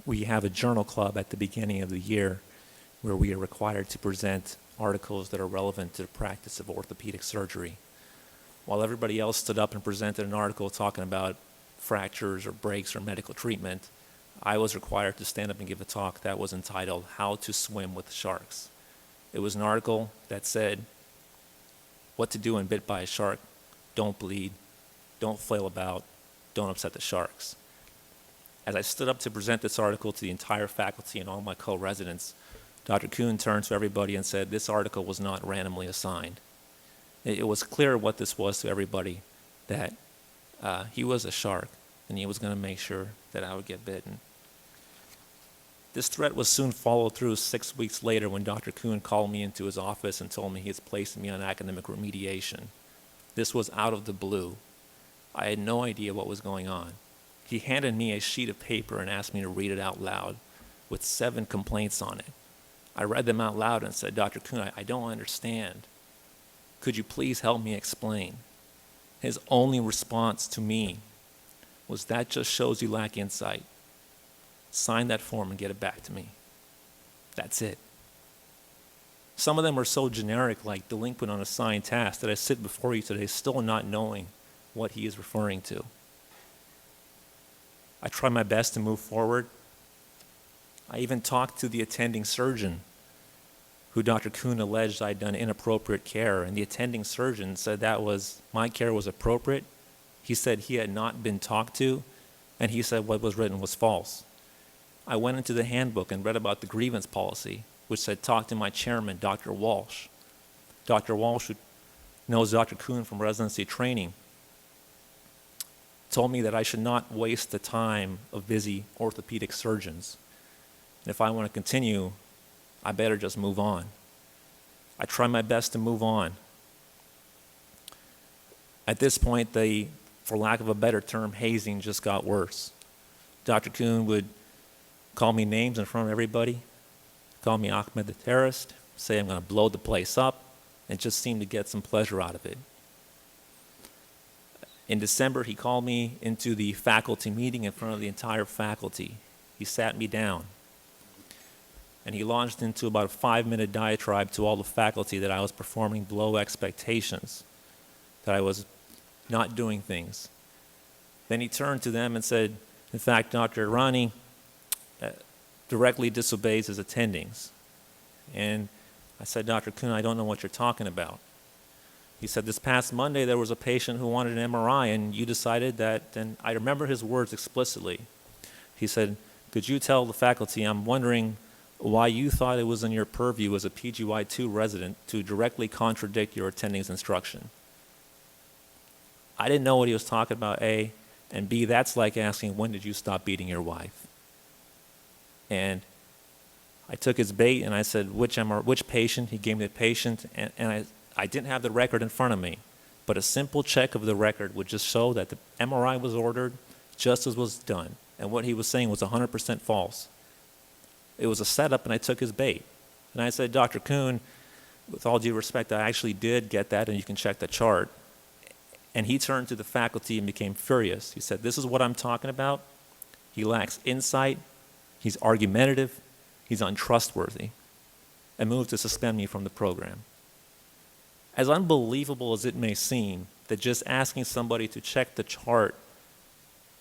We have a journal club at the beginning of the year where we are required to present articles that are relevant to the practice of orthopedic surgery. While everybody else stood up and presented an article talking about fractures or breaks or medical treatment, I was required to stand up and give a talk that was entitled How to Swim with Sharks. It was an article that said what to do when bit by a shark: don't bleed, don't flail about, don't upset the sharks. As I stood up to present this article to the entire faculty and all my co-residents, Dr. Kuhn turned to everybody and said this article was not randomly assigned. It was clear what this was to everybody, that he was a shark and he was going to make sure that I would get bitten. This threat was soon followed through 6 weeks later when Dr. Kuhn called me into his office and told me he has placed me on academic remediation. This was out of the blue. I had no idea what was going on. He handed me a sheet of paper and asked me to read it out loud with 7 complaints on it. I read them out loud and said, Dr. Kuhn, I don't understand. Could you please help me explain? His only response to me was, that just shows you lack insight. Sign that form and get it back to me. That's it. Some of them are so generic, like delinquent on assigned task, that I sit before you today still not knowing what he is referring to. I tried my best to move forward. I even talked to the attending surgeon who Dr. Kuhn alleged I'd done inappropriate care, and the attending surgeon said my care was appropriate. He said he had not been talked to, and he said what was written was false. I went into the handbook and read about the grievance policy, which said talk to my chairman, Dr. Walsh. Dr. Walsh, who knows Dr. Kuhn from residency training, told me that I should not waste the time of busy orthopedic surgeons. And if I want to continue, I better just move on. I tried my best to move on. At this point, for lack of a better term, hazing just got worse. Dr. Kuhn would call me names in front of everybody, call me Ahmed the terrorist, say I'm going to blow the place up, and just seemed to get some pleasure out of it. In December, he called me into the faculty meeting in front of the entire faculty. He sat me down, and he launched into about a 5-minute diatribe to all the faculty that I was performing below expectations, that I was not doing things. Then he turned to them and said, In fact, Dr. Irani directly disobeys his attendings. And I said, Dr. Kuhn, I don't know what you're talking about. He said, this past Monday there was a patient who wanted an MRI and you decided that, and I remember his words explicitly. He said, could you tell the faculty, I'm wondering why you thought it was in your purview as a PGY2 resident to directly contradict your attending's instruction. I didn't know what he was talking about, A, and B, that's like asking, when did you stop beating your wife? And I took his bait and I said, which patient? He gave me the patient, and I didn't have the record in front of me, but a simple check of the record would just show that the MRI was ordered, just as was done, and what he was saying was 100% false. It was a setup, and I took his bait. And I said, Dr. Kuhn, with all due respect, I actually did get that, and you can check the chart. And he turned to the faculty and became furious. He said, this is what I'm talking about. He lacks insight, he's argumentative, he's untrustworthy, and moved to suspend me from the program. As unbelievable as it may seem, that just asking somebody to check the chart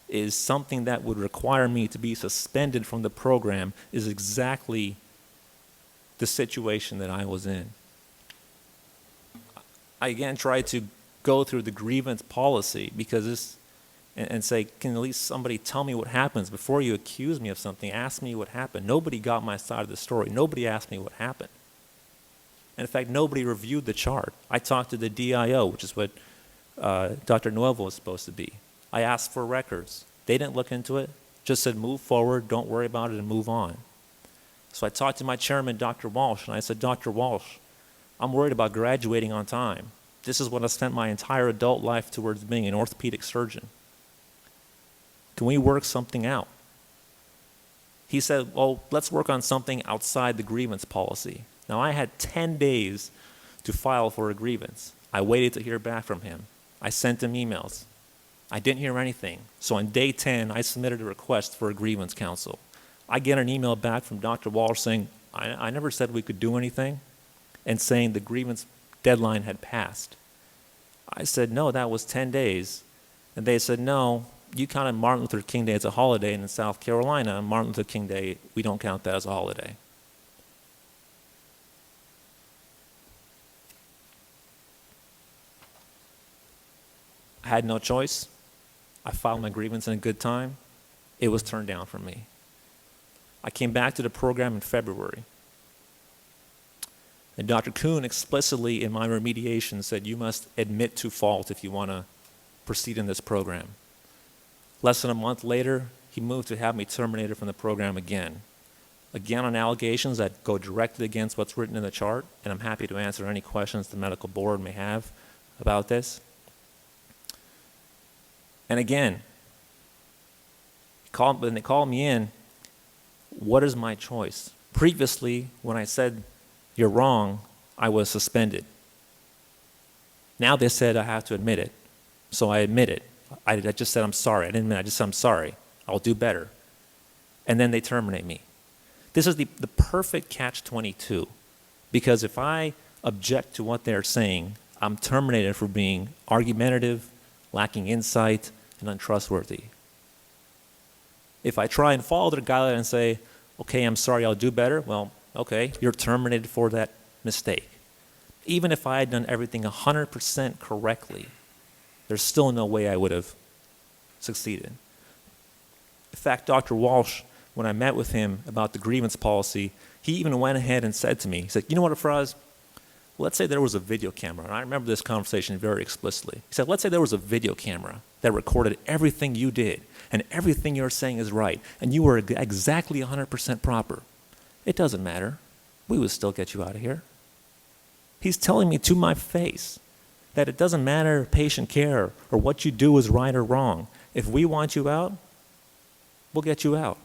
is something that would require me to be suspended from the program is exactly the situation that I was in. I again tried to go through the grievance policy because this, and say, can at least somebody tell me what happens before you accuse me of something? Ask me what happened. Nobody got my side of the story. Nobody asked me what happened. And in fact, nobody reviewed the chart. I talked to the DIO, which is what Dr. Nuevo was supposed to be. I asked for records. They didn't look into it, just said move forward, don't worry about it, and move on. So I talked to my chairman, Dr. Walsh, and I said, Dr. Walsh, I'm worried about graduating on time. This is what I spent my entire adult life towards being an orthopedic surgeon. Can we work something out? He said, well, let's work on something outside the grievance policy. Now, I had 10 days to file for a grievance. I waited to hear back from him. I sent him emails. I didn't hear anything. So on day 10, I submitted a request for a grievance counsel. I get an email back from Dr. Walsh saying, I never said we could do anything, and saying the grievance deadline had passed. I said, no, that was 10 days. And they said, no, you counted Martin Luther King Day as a holiday, and in South Carolina, Martin Luther King Day, we don't count that as a holiday. I had no choice. I filed my grievance in a good time. It was turned down from me. I came back to the program in February. And Dr. Kuhn explicitly in my remediation said, you must admit to fault if you want to proceed in this program. Less than a month later, he moved to have me terminated from the program again. Again on allegations that go directly against what's written in the chart, and I'm happy to answer any questions the medical board may have about this. And again, when they called me in, what is my choice? Previously, when I said, you're wrong, I was suspended. Now they said I have to admit it. So I admit it. I just said I'm sorry. I didn't admit it. I just said I'm sorry. I'll do better. And then they terminate me. This is the perfect catch-22. Because if I object to what they're saying, I'm terminated for being argumentative, lacking insight, and untrustworthy. If I try and follow their guideline and say, okay, I'm sorry, I'll do better, well, okay, you're terminated for that mistake. Even if I had done everything 100% correctly, there's still no way I would have succeeded. In fact, Dr. Walsh, when I met with him about the grievance policy, he even went ahead and said to me, he said, you know what, Afraz? Let's say there was a video camera, and I remember this conversation very explicitly. He said, let's say there was a video camera that recorded everything you did, and everything you're saying is right, and you were exactly 100% proper. It doesn't matter. We would still get you out of here. He's telling me to my face that it doesn't matter patient care or what you do is right or wrong. If we want you out, we'll get you out.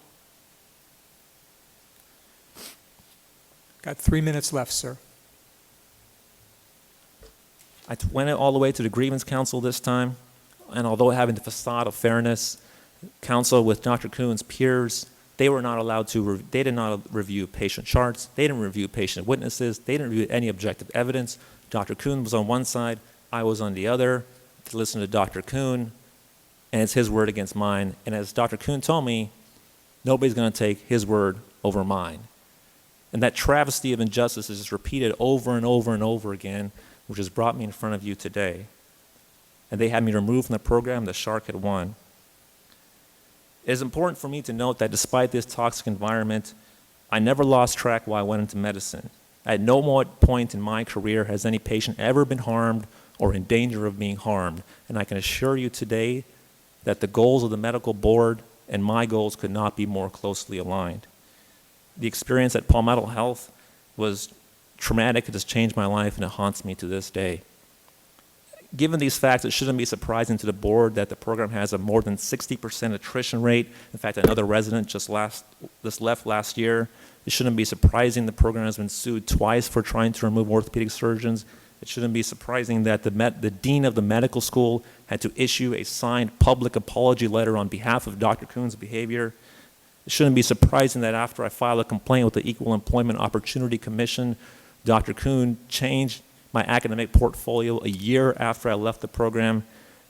Got 3 minutes left, sir.
I went all the way to the grievance council this time, and although having the facade of fairness, counsel with Dr. Kuhn's peers, they were not allowed to, they did not review patient charts, they didn't review patient witnesses, they didn't review any objective evidence. Dr. Kuhn was on one side, I was on the other, to listen to Dr. Kuhn. and it's his word against mine. And as Dr. Kuhn told me, nobody's going to take his word over mine. And that travesty of injustice is just repeated over and over and over again, which has brought me in front of you today. And they had me removed from the program. The shark had won. It is important for me to note that despite this toxic environment, I never lost track while I went into medicine. At no point in my career has any patient ever been harmed or in danger of being harmed. And I can assure you today that the goals of the medical board and my goals could not be more closely aligned. The experience at Palmetto Health was traumatic. It has changed my life, and it haunts me to this day. Given these facts, it shouldn't be surprising to the board that the program has a more than 60% attrition rate. In fact, another resident just left last year. It shouldn't be surprising the program has been sued twice for trying to remove orthopedic surgeons. It shouldn't be surprising that the dean of the medical school had to issue a signed public apology letter on behalf of Dr. Kuhn's behavior. It shouldn't be surprising that after I filed a complaint with the Equal Employment Opportunity Commission, Dr. Kuhn changed my academic portfolio a year after I left the program.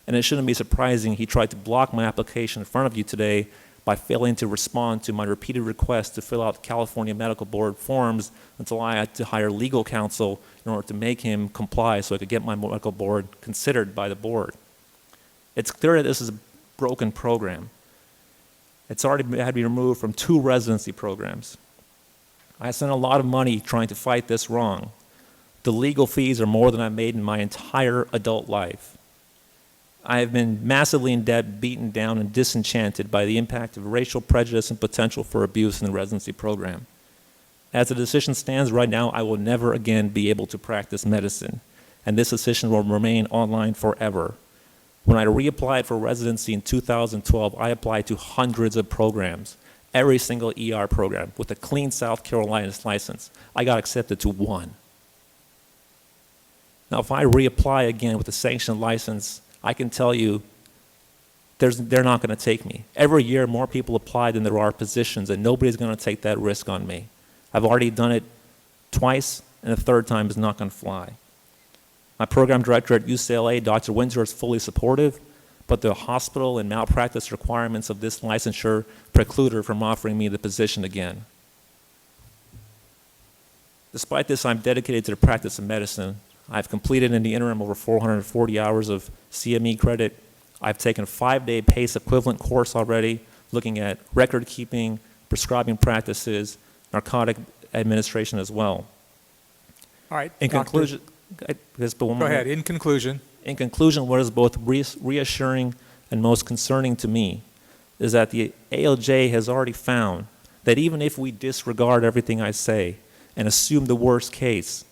And it shouldn't be surprising he tried to block my application in front of you today by failing to respond to my repeated requests to fill out California Medical Board forms until I had to hire legal counsel in order to make him comply so I could get my medical board considered by the board. It's clear that this is a broken program. It's already had to be removed from 2 residency programs. I spent a lot of money trying to fight this wrong. The legal fees are more than I've made in my entire adult life. I have been massively in debt, beaten down, and disenchanted by the impact of racial prejudice and potential for abuse in the residency program. As the decision stands right now, I will never again be able to practice medicine, and this decision will remain online forever. When I reapplied for residency in 2012, I applied to hundreds of programs, every single ER program, with a clean South Carolina's license. I got accepted to 1. Now, if I reapply again with a sanctioned license, I can tell you they're not going to take me. Every year, more people apply than there are positions, and nobody's going to take that risk on me. I've already done it twice, and the third time is not going to fly. My program director at UCLA, Dr. Windsor, is fully supportive, but the hospital and malpractice requirements of this licensure preclude her from offering me the position again. Despite this, I'm dedicated to the practice of medicine. I've completed in the interim over 440 hours of CME credit. I've taken a 5-day PACE equivalent course already, looking at record keeping, prescribing practices, narcotic administration as well.
All right,
In
Doctor,
conclusion,
go ahead. In conclusion.
In conclusion, what is both reassuring and most concerning to me is that the ALJ has already found that even if we disregard everything I say and assume the worst case,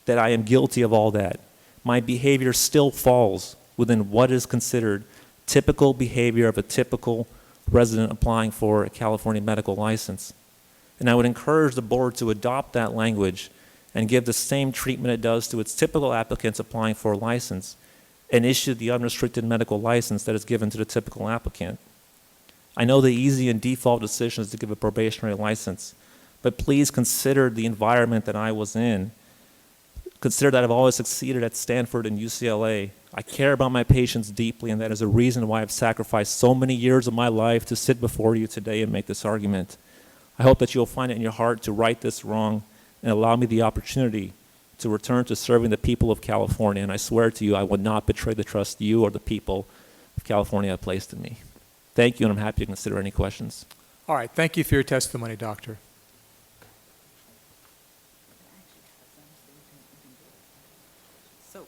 that I am guilty of all that, my behavior still falls within what is considered typical behavior of a typical resident applying for a California medical license. And I would encourage the board to adopt that language and give the same treatment it does to its typical applicants applying for a license and issue the unrestricted medical license that is given to the typical applicant. I know the easy and default decision is to give a probationary license, but please consider the environment that I was in. Consider that I've always succeeded at Stanford and UCLA. I care about my patients deeply, and that is a reason why I've sacrificed so many years of my life to sit before you today and make this argument. I hope that you'll find it in your heart to right this wrong and allow me the opportunity to return to serving the people of California. And I swear to you, I will not betray the trust you or the people of California have placed in me. Thank you, and I'm happy to consider any questions.
All right, thank you for your testimony, Doctor.
So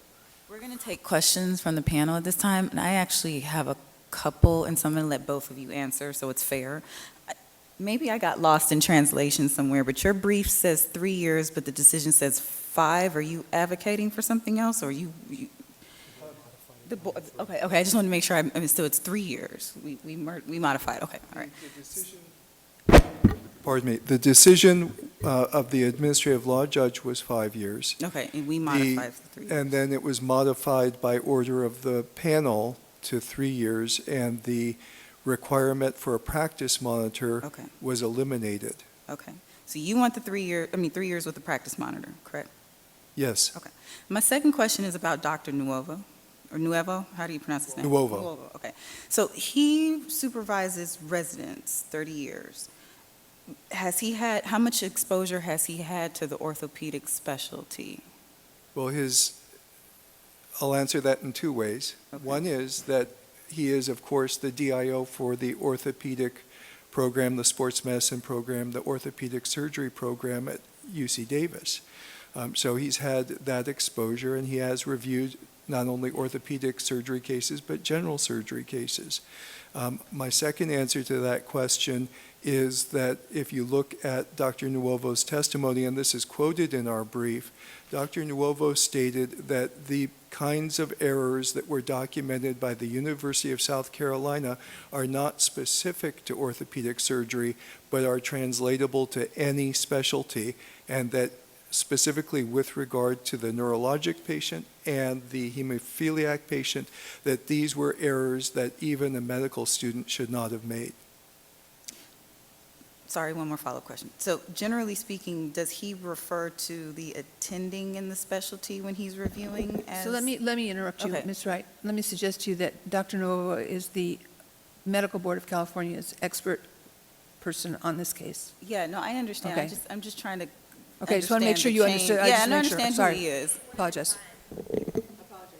we're going to take questions from the panel at this time, and I actually have a couple, and so I'm going to let both of you answer so it's fair. Maybe I got lost in translation somewhere, but your brief says 3 years, but the decision says 5. Are you advocating for something else, or you okay, I just want to make sure so it's 3 years. We modified. Okay, all right.
Pardon me, the decision of the administrative law judge was 5 years.
Okay, and we modified for 3 years.
And then it was modified by order of the panel to 3 years, and the requirement for a practice monitor
Okay.
was eliminated.
Okay. So you want the 3 years with the practice monitor, correct?
Yes.
Okay. My second question is about Dr. Nuovo. or Nuevo? How do you pronounce his name?
Nuovo.
Okay. So he supervises residents 30 years. How much exposure has he had to the orthopedic specialty?
Well, I'll answer that in two ways.
Okay.
One is that he is, of course, the DIO for the orthopedic program, the sports medicine program, the orthopedic surgery program at UC Davis. So he's had that exposure, and he has reviewed not only orthopedic surgery cases, but general surgery cases. My second answer to that question is that if you look at Dr. Nuovo's testimony, and this is quoted in our brief, Dr. Nuovo stated that the kinds of errors that were documented by the University of South Carolina are not specific to orthopedic surgery, but are translatable to any specialty, and that specifically with regard to the neurologic patient and the hemophiliac patient, that these were errors that even a medical student should not have made.
Sorry, one more follow-up question. So generally speaking, does he refer to the attending in the specialty when he's reviewing as?
So let me interrupt you,
Okay.
Ms. Wright. Let me suggest to you that Dr. Nuovo is the Medical Board of California's expert person on this case.
Yeah, no, I understand.
Okay.
I'm just trying to
Okay, I just want to make
understand
sure
the
you
chain.
understood.
Yeah,
just
I
make sure.
understand who
Sorry.
he is.
Apologize.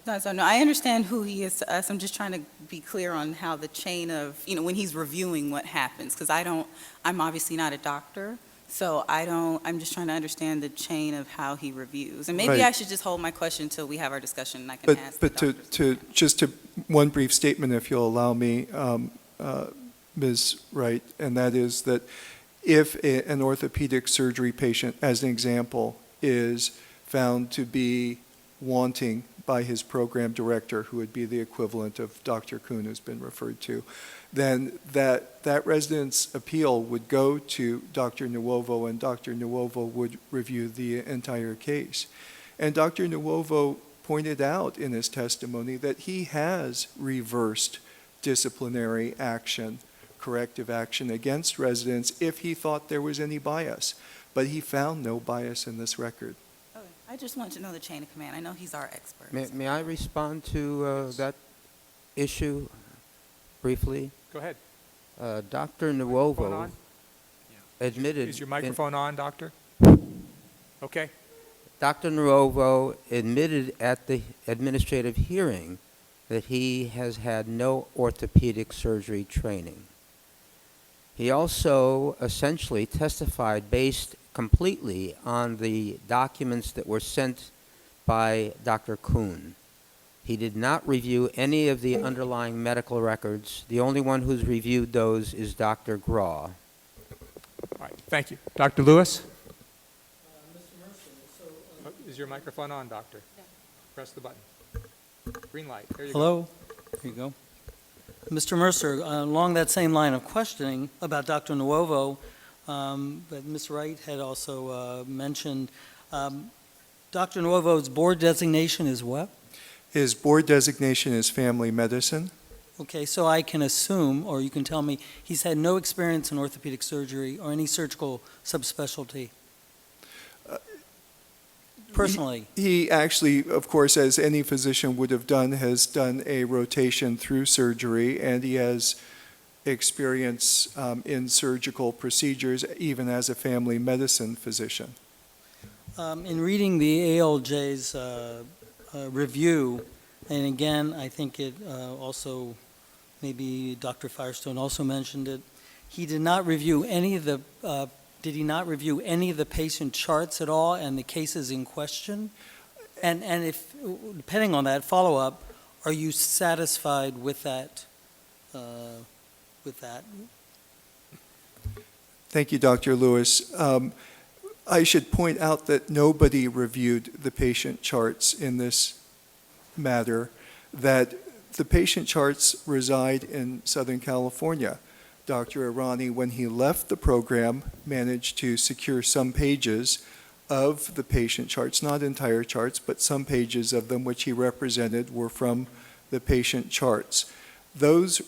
No, I understand who he is to us. I'm just trying to be clear on how the chain of, when he's reviewing what happens, because I'm obviously not a doctor, so I'm just trying to understand the chain of how he reviews. And maybe
Right.
I should just hold my question until we have our discussion and I can ask the
But
doctors.
just to one brief statement, if you'll allow me, Ms. Wright, and that is that if an orthopedic surgery patient, as an example, is found to be wanting by his program director, who would be the equivalent of Dr. Kuhn who's been referred to, then that resident's appeal would go to Dr. Nuovo, and Dr. Nuovo would review the entire case. And Dr. Nuovo pointed out in his testimony that he has reversed disciplinary action, corrective action against residents if he thought there was any bias. But he found no bias in this record.
Okay. I just want to know the chain of command. I know he's our expert.
May I respond to that issue briefly?
Go ahead.
Dr.
Phone
Nuovo
on?
admitted...
Is your microphone on, doctor? Okay.
Dr. Nuovo admitted at the administrative hearing that he has had no orthopedic surgery training. He also essentially testified based completely on the documents that were sent by Dr. Kuhn. He did not review any of the underlying medical records. The only one who's reviewed those is Dr. Graw.
All right, thank you. Dr. Lewis? Is your microphone on, doctor? Press the button. Green light. There you go.
Hello? There you go. Mr. Mercer, along that same line of questioning about Dr. Nuovo, that Ms. Wright had also mentioned, Dr. Nuovo's board designation is what?
His board designation is family medicine.
Okay, so I can assume, or you can tell me, he's had no experience in orthopedic surgery or any surgical subspecialty? Personally?
He actually, of course, as any physician would have done, has done a rotation through surgery, and he has experience in surgical procedures, even as a family medicine physician.
In reading the ALJ's review, and again, I think it also, maybe Dr. Firestone also mentioned it, he did not review any of the, did he not review any of the patient charts at all and the cases in question? And if, depending on that follow-up, are you satisfied with that?
Thank you, Dr. Lewis. I should point out that nobody reviewed the patient charts in this matter, that the patient charts reside in Southern California. Dr. Irani, when he left the program, managed to secure some pages of the patient charts, not entire charts, but some pages of them which he represented were from the patient charts. Those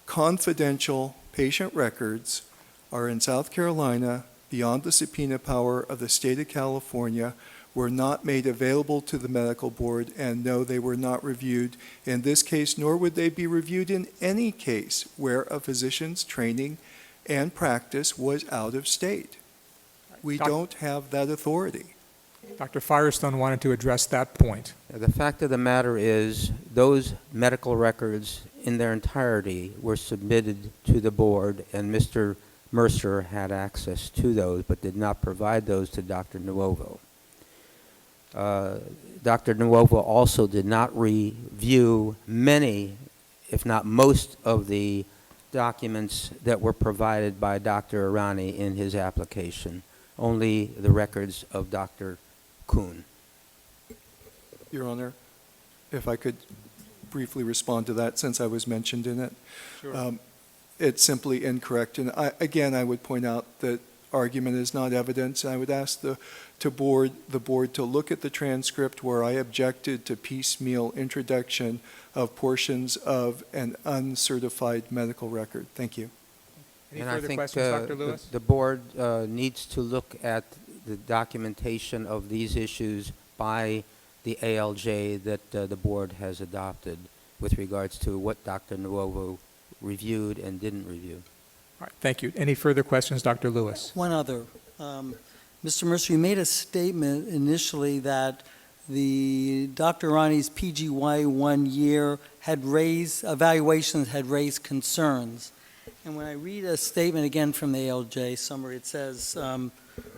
confidential patient records are in South Carolina, beyond the subpoena power of the state of California, were not made available to the medical board, and no, they were not reviewed in this case, nor would they be reviewed in any case where a physician's training and practice was out of state. We don't have that authority.
Dr. Firestone wanted to address that point.
The fact of the matter is, those medical records in their entirety were submitted to the board, and Mr. Mercer had access to those, but did not provide those to Dr. Nuovo. Dr. Nuovo also did not review many, if not most, of the documents that were provided by Dr. Irani in his application, only the records of Dr. Kuhn.
Your Honor, if I could briefly respond to that since I was mentioned in it.
Sure.
It's simply incorrect. And I would point out that argument is not evidence. I would ask the board to look at the transcript where I objected to piecemeal introduction of portions of an uncertified medical record. Thank you.
Any
And I
further
think
questions, Dr. Lewis?
the board needs to look at the documentation of these issues by the ALJ that the board has adopted with regards to what Dr. Nuovo reviewed and didn't review.
All right, thank you. Any further questions, Dr. Lewis?
One other. Mr. Mercer, you made a statement initially that the Dr. Irani's PGY 1 year evaluations had raised concerns. And when I read a statement again from the ALJ summary, it says,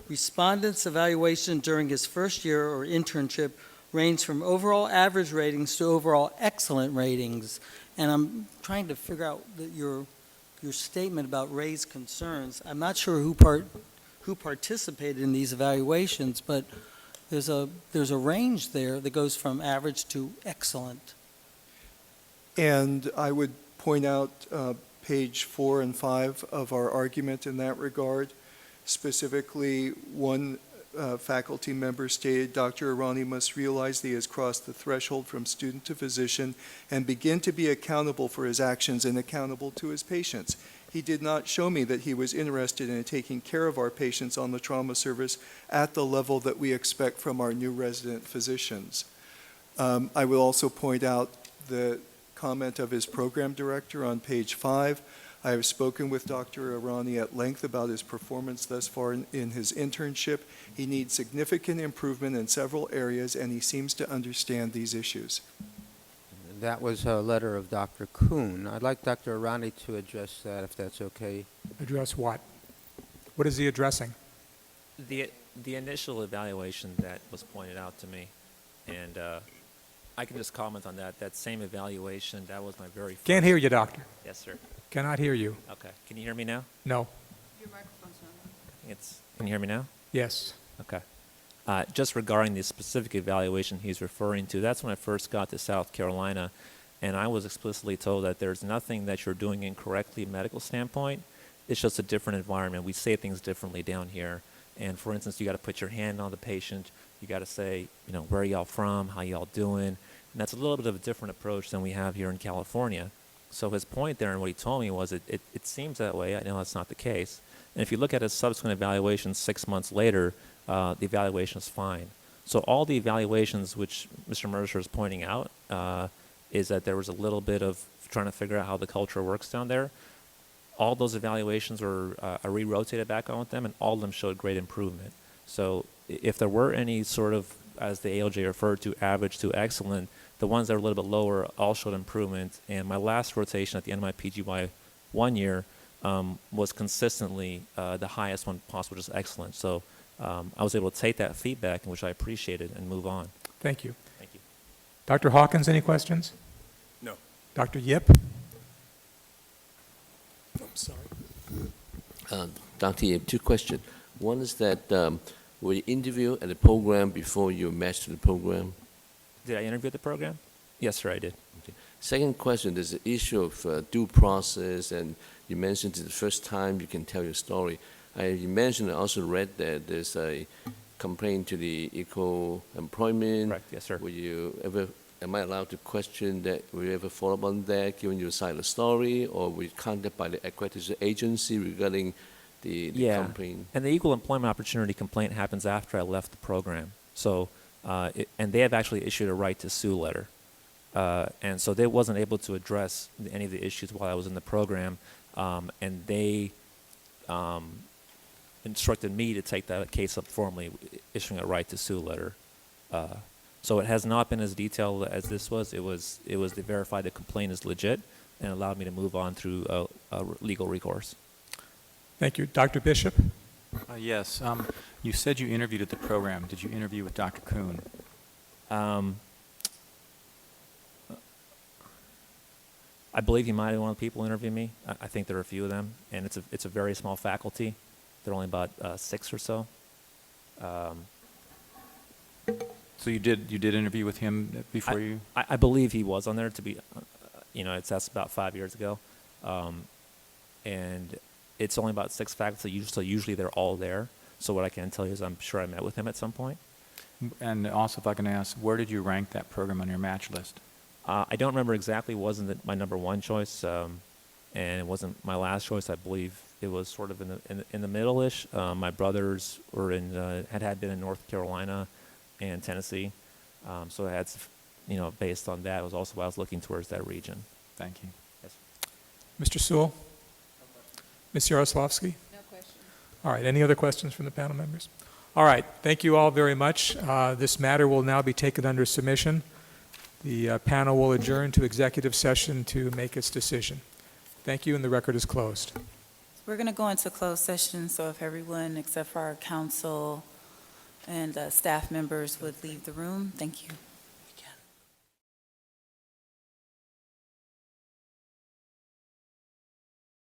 respondents' evaluation during his first year or internship ranged from overall average ratings to overall excellent ratings. And I'm trying to figure out your statement about raised concerns. I'm not sure who participated in these evaluations, but there's a range there that goes from average to excellent.
And I would point out page 4 and 5 of our argument in that regard. Specifically, one faculty member stated, Dr. Irani must realize that he has crossed the threshold from student to physician and begin to be accountable for his actions and accountable to his patients. He did not show me that he was interested in taking care of our patients on the trauma service at the level that we expect from our new resident physicians. I will also point out the comment of his program director on page 5. I have spoken with Dr. Irani at length about his performance thus far in his internship. He needs significant improvement in several areas, and he seems to understand these issues.
That was a letter of Dr. Kuhn. I'd like Dr. Irani to address that, if that's okay.
Address what? What is he addressing?
The initial evaluation that was pointed out to me, and I can just comment on that. That same evaluation, that was my very first.
Can't hear you, doctor.
Yes, sir.
Cannot hear you.
Okay. Can you hear me now?
No.
Your microphone's not on.
Can you hear me now?
Yes.
Okay. Just regarding the specific evaluation he's referring to, that's when I first got to South Carolina, and I was explicitly told that there's nothing that you're doing incorrectly medical standpoint. It's just a different environment. We say things differently down here. And for instance, you got to put your hand on the patient. You got to say, where are y'all from? How y'all doing? And that's a little bit of a different approach than we have here in California. So his point there and what he told me was it seems that way. I know that's not the case. And if you look at his subsequent evaluation 6 months later, the evaluation is fine. So all the evaluations which Mr. Mercer is pointing out is that there was a little bit of trying to figure out how the culture works down there. All those evaluations were I re-rotated back on with them, and all of them showed great improvement. So if there were any sort of, as the ALJ referred to, average to excellent, the ones that were a little bit lower all showed improvement. And my last rotation at the end of my PGY 1 year was consistently the highest one possible, just excellent. So I was able to take that feedback, which I appreciated, and move on.
Thank you.
Thank you.
Dr. Hawkins, any questions?
No.
Dr. Yip?
I'm sorry.
Dr. Yip, 2 questions. One is that were you interviewed at the program before you matched to the program?
Did I interview at the program? Yes, sir, I did.
Okay. Second question, there's the issue of due process, and you mentioned it's the first time you can tell your story. You mentioned, I also read that there's a complaint to the equal employment.
Correct, yes, sir.
Am I allowed to question that? Will you ever follow up on that, given your side of the story, or were you contacted by the accreditation agency regarding the complaint?
And the equal employment opportunity complaint happens after I left the program. So, and they have actually issued a right to sue letter. And so they wasn't able to address any of the issues while I was in the program, and they instructed me to take that case up formally, issuing a right to sue letter. So it has not been as detailed as this was. It was to verify the complaint is legit and allowed me to move on through a legal recourse.
Thank you. Dr. Bishop?
Yes. You said you interviewed at the program. Did you interview with Dr. Kuhn?
I believe he might have been one of the people interviewing me. I think there are a few of them, and it's a very small faculty. There are only about 6 or so.
So you did interview with him before you?
I believe he was on there. To be, that's about 5 years ago, and it's only about 6 faculty. So usually they're all there. So what I can tell you is I'm sure I met with him at some point.
And also, if I can ask, where did you rank that program on your match list?
I don't remember exactly. It wasn't my number 1 choice, and it wasn't my last choice. I believe it was sort of in the middle-ish. My brothers were had been in North Carolina and Tennessee, so I had, based on that, it was also why I was looking towards that region.
Thank you.
Yes.
Mr. Sewell? Ms. Yaroslavsky?
No question.
All right, any other questions from the panel members? All right, thank you all very much. This matter will now be taken under submission. The panel will adjourn to executive session to make its decision. Thank you, and the record is closed.
We're going to go into closed session, so if everyone except for our council and staff members would leave the room, thank you.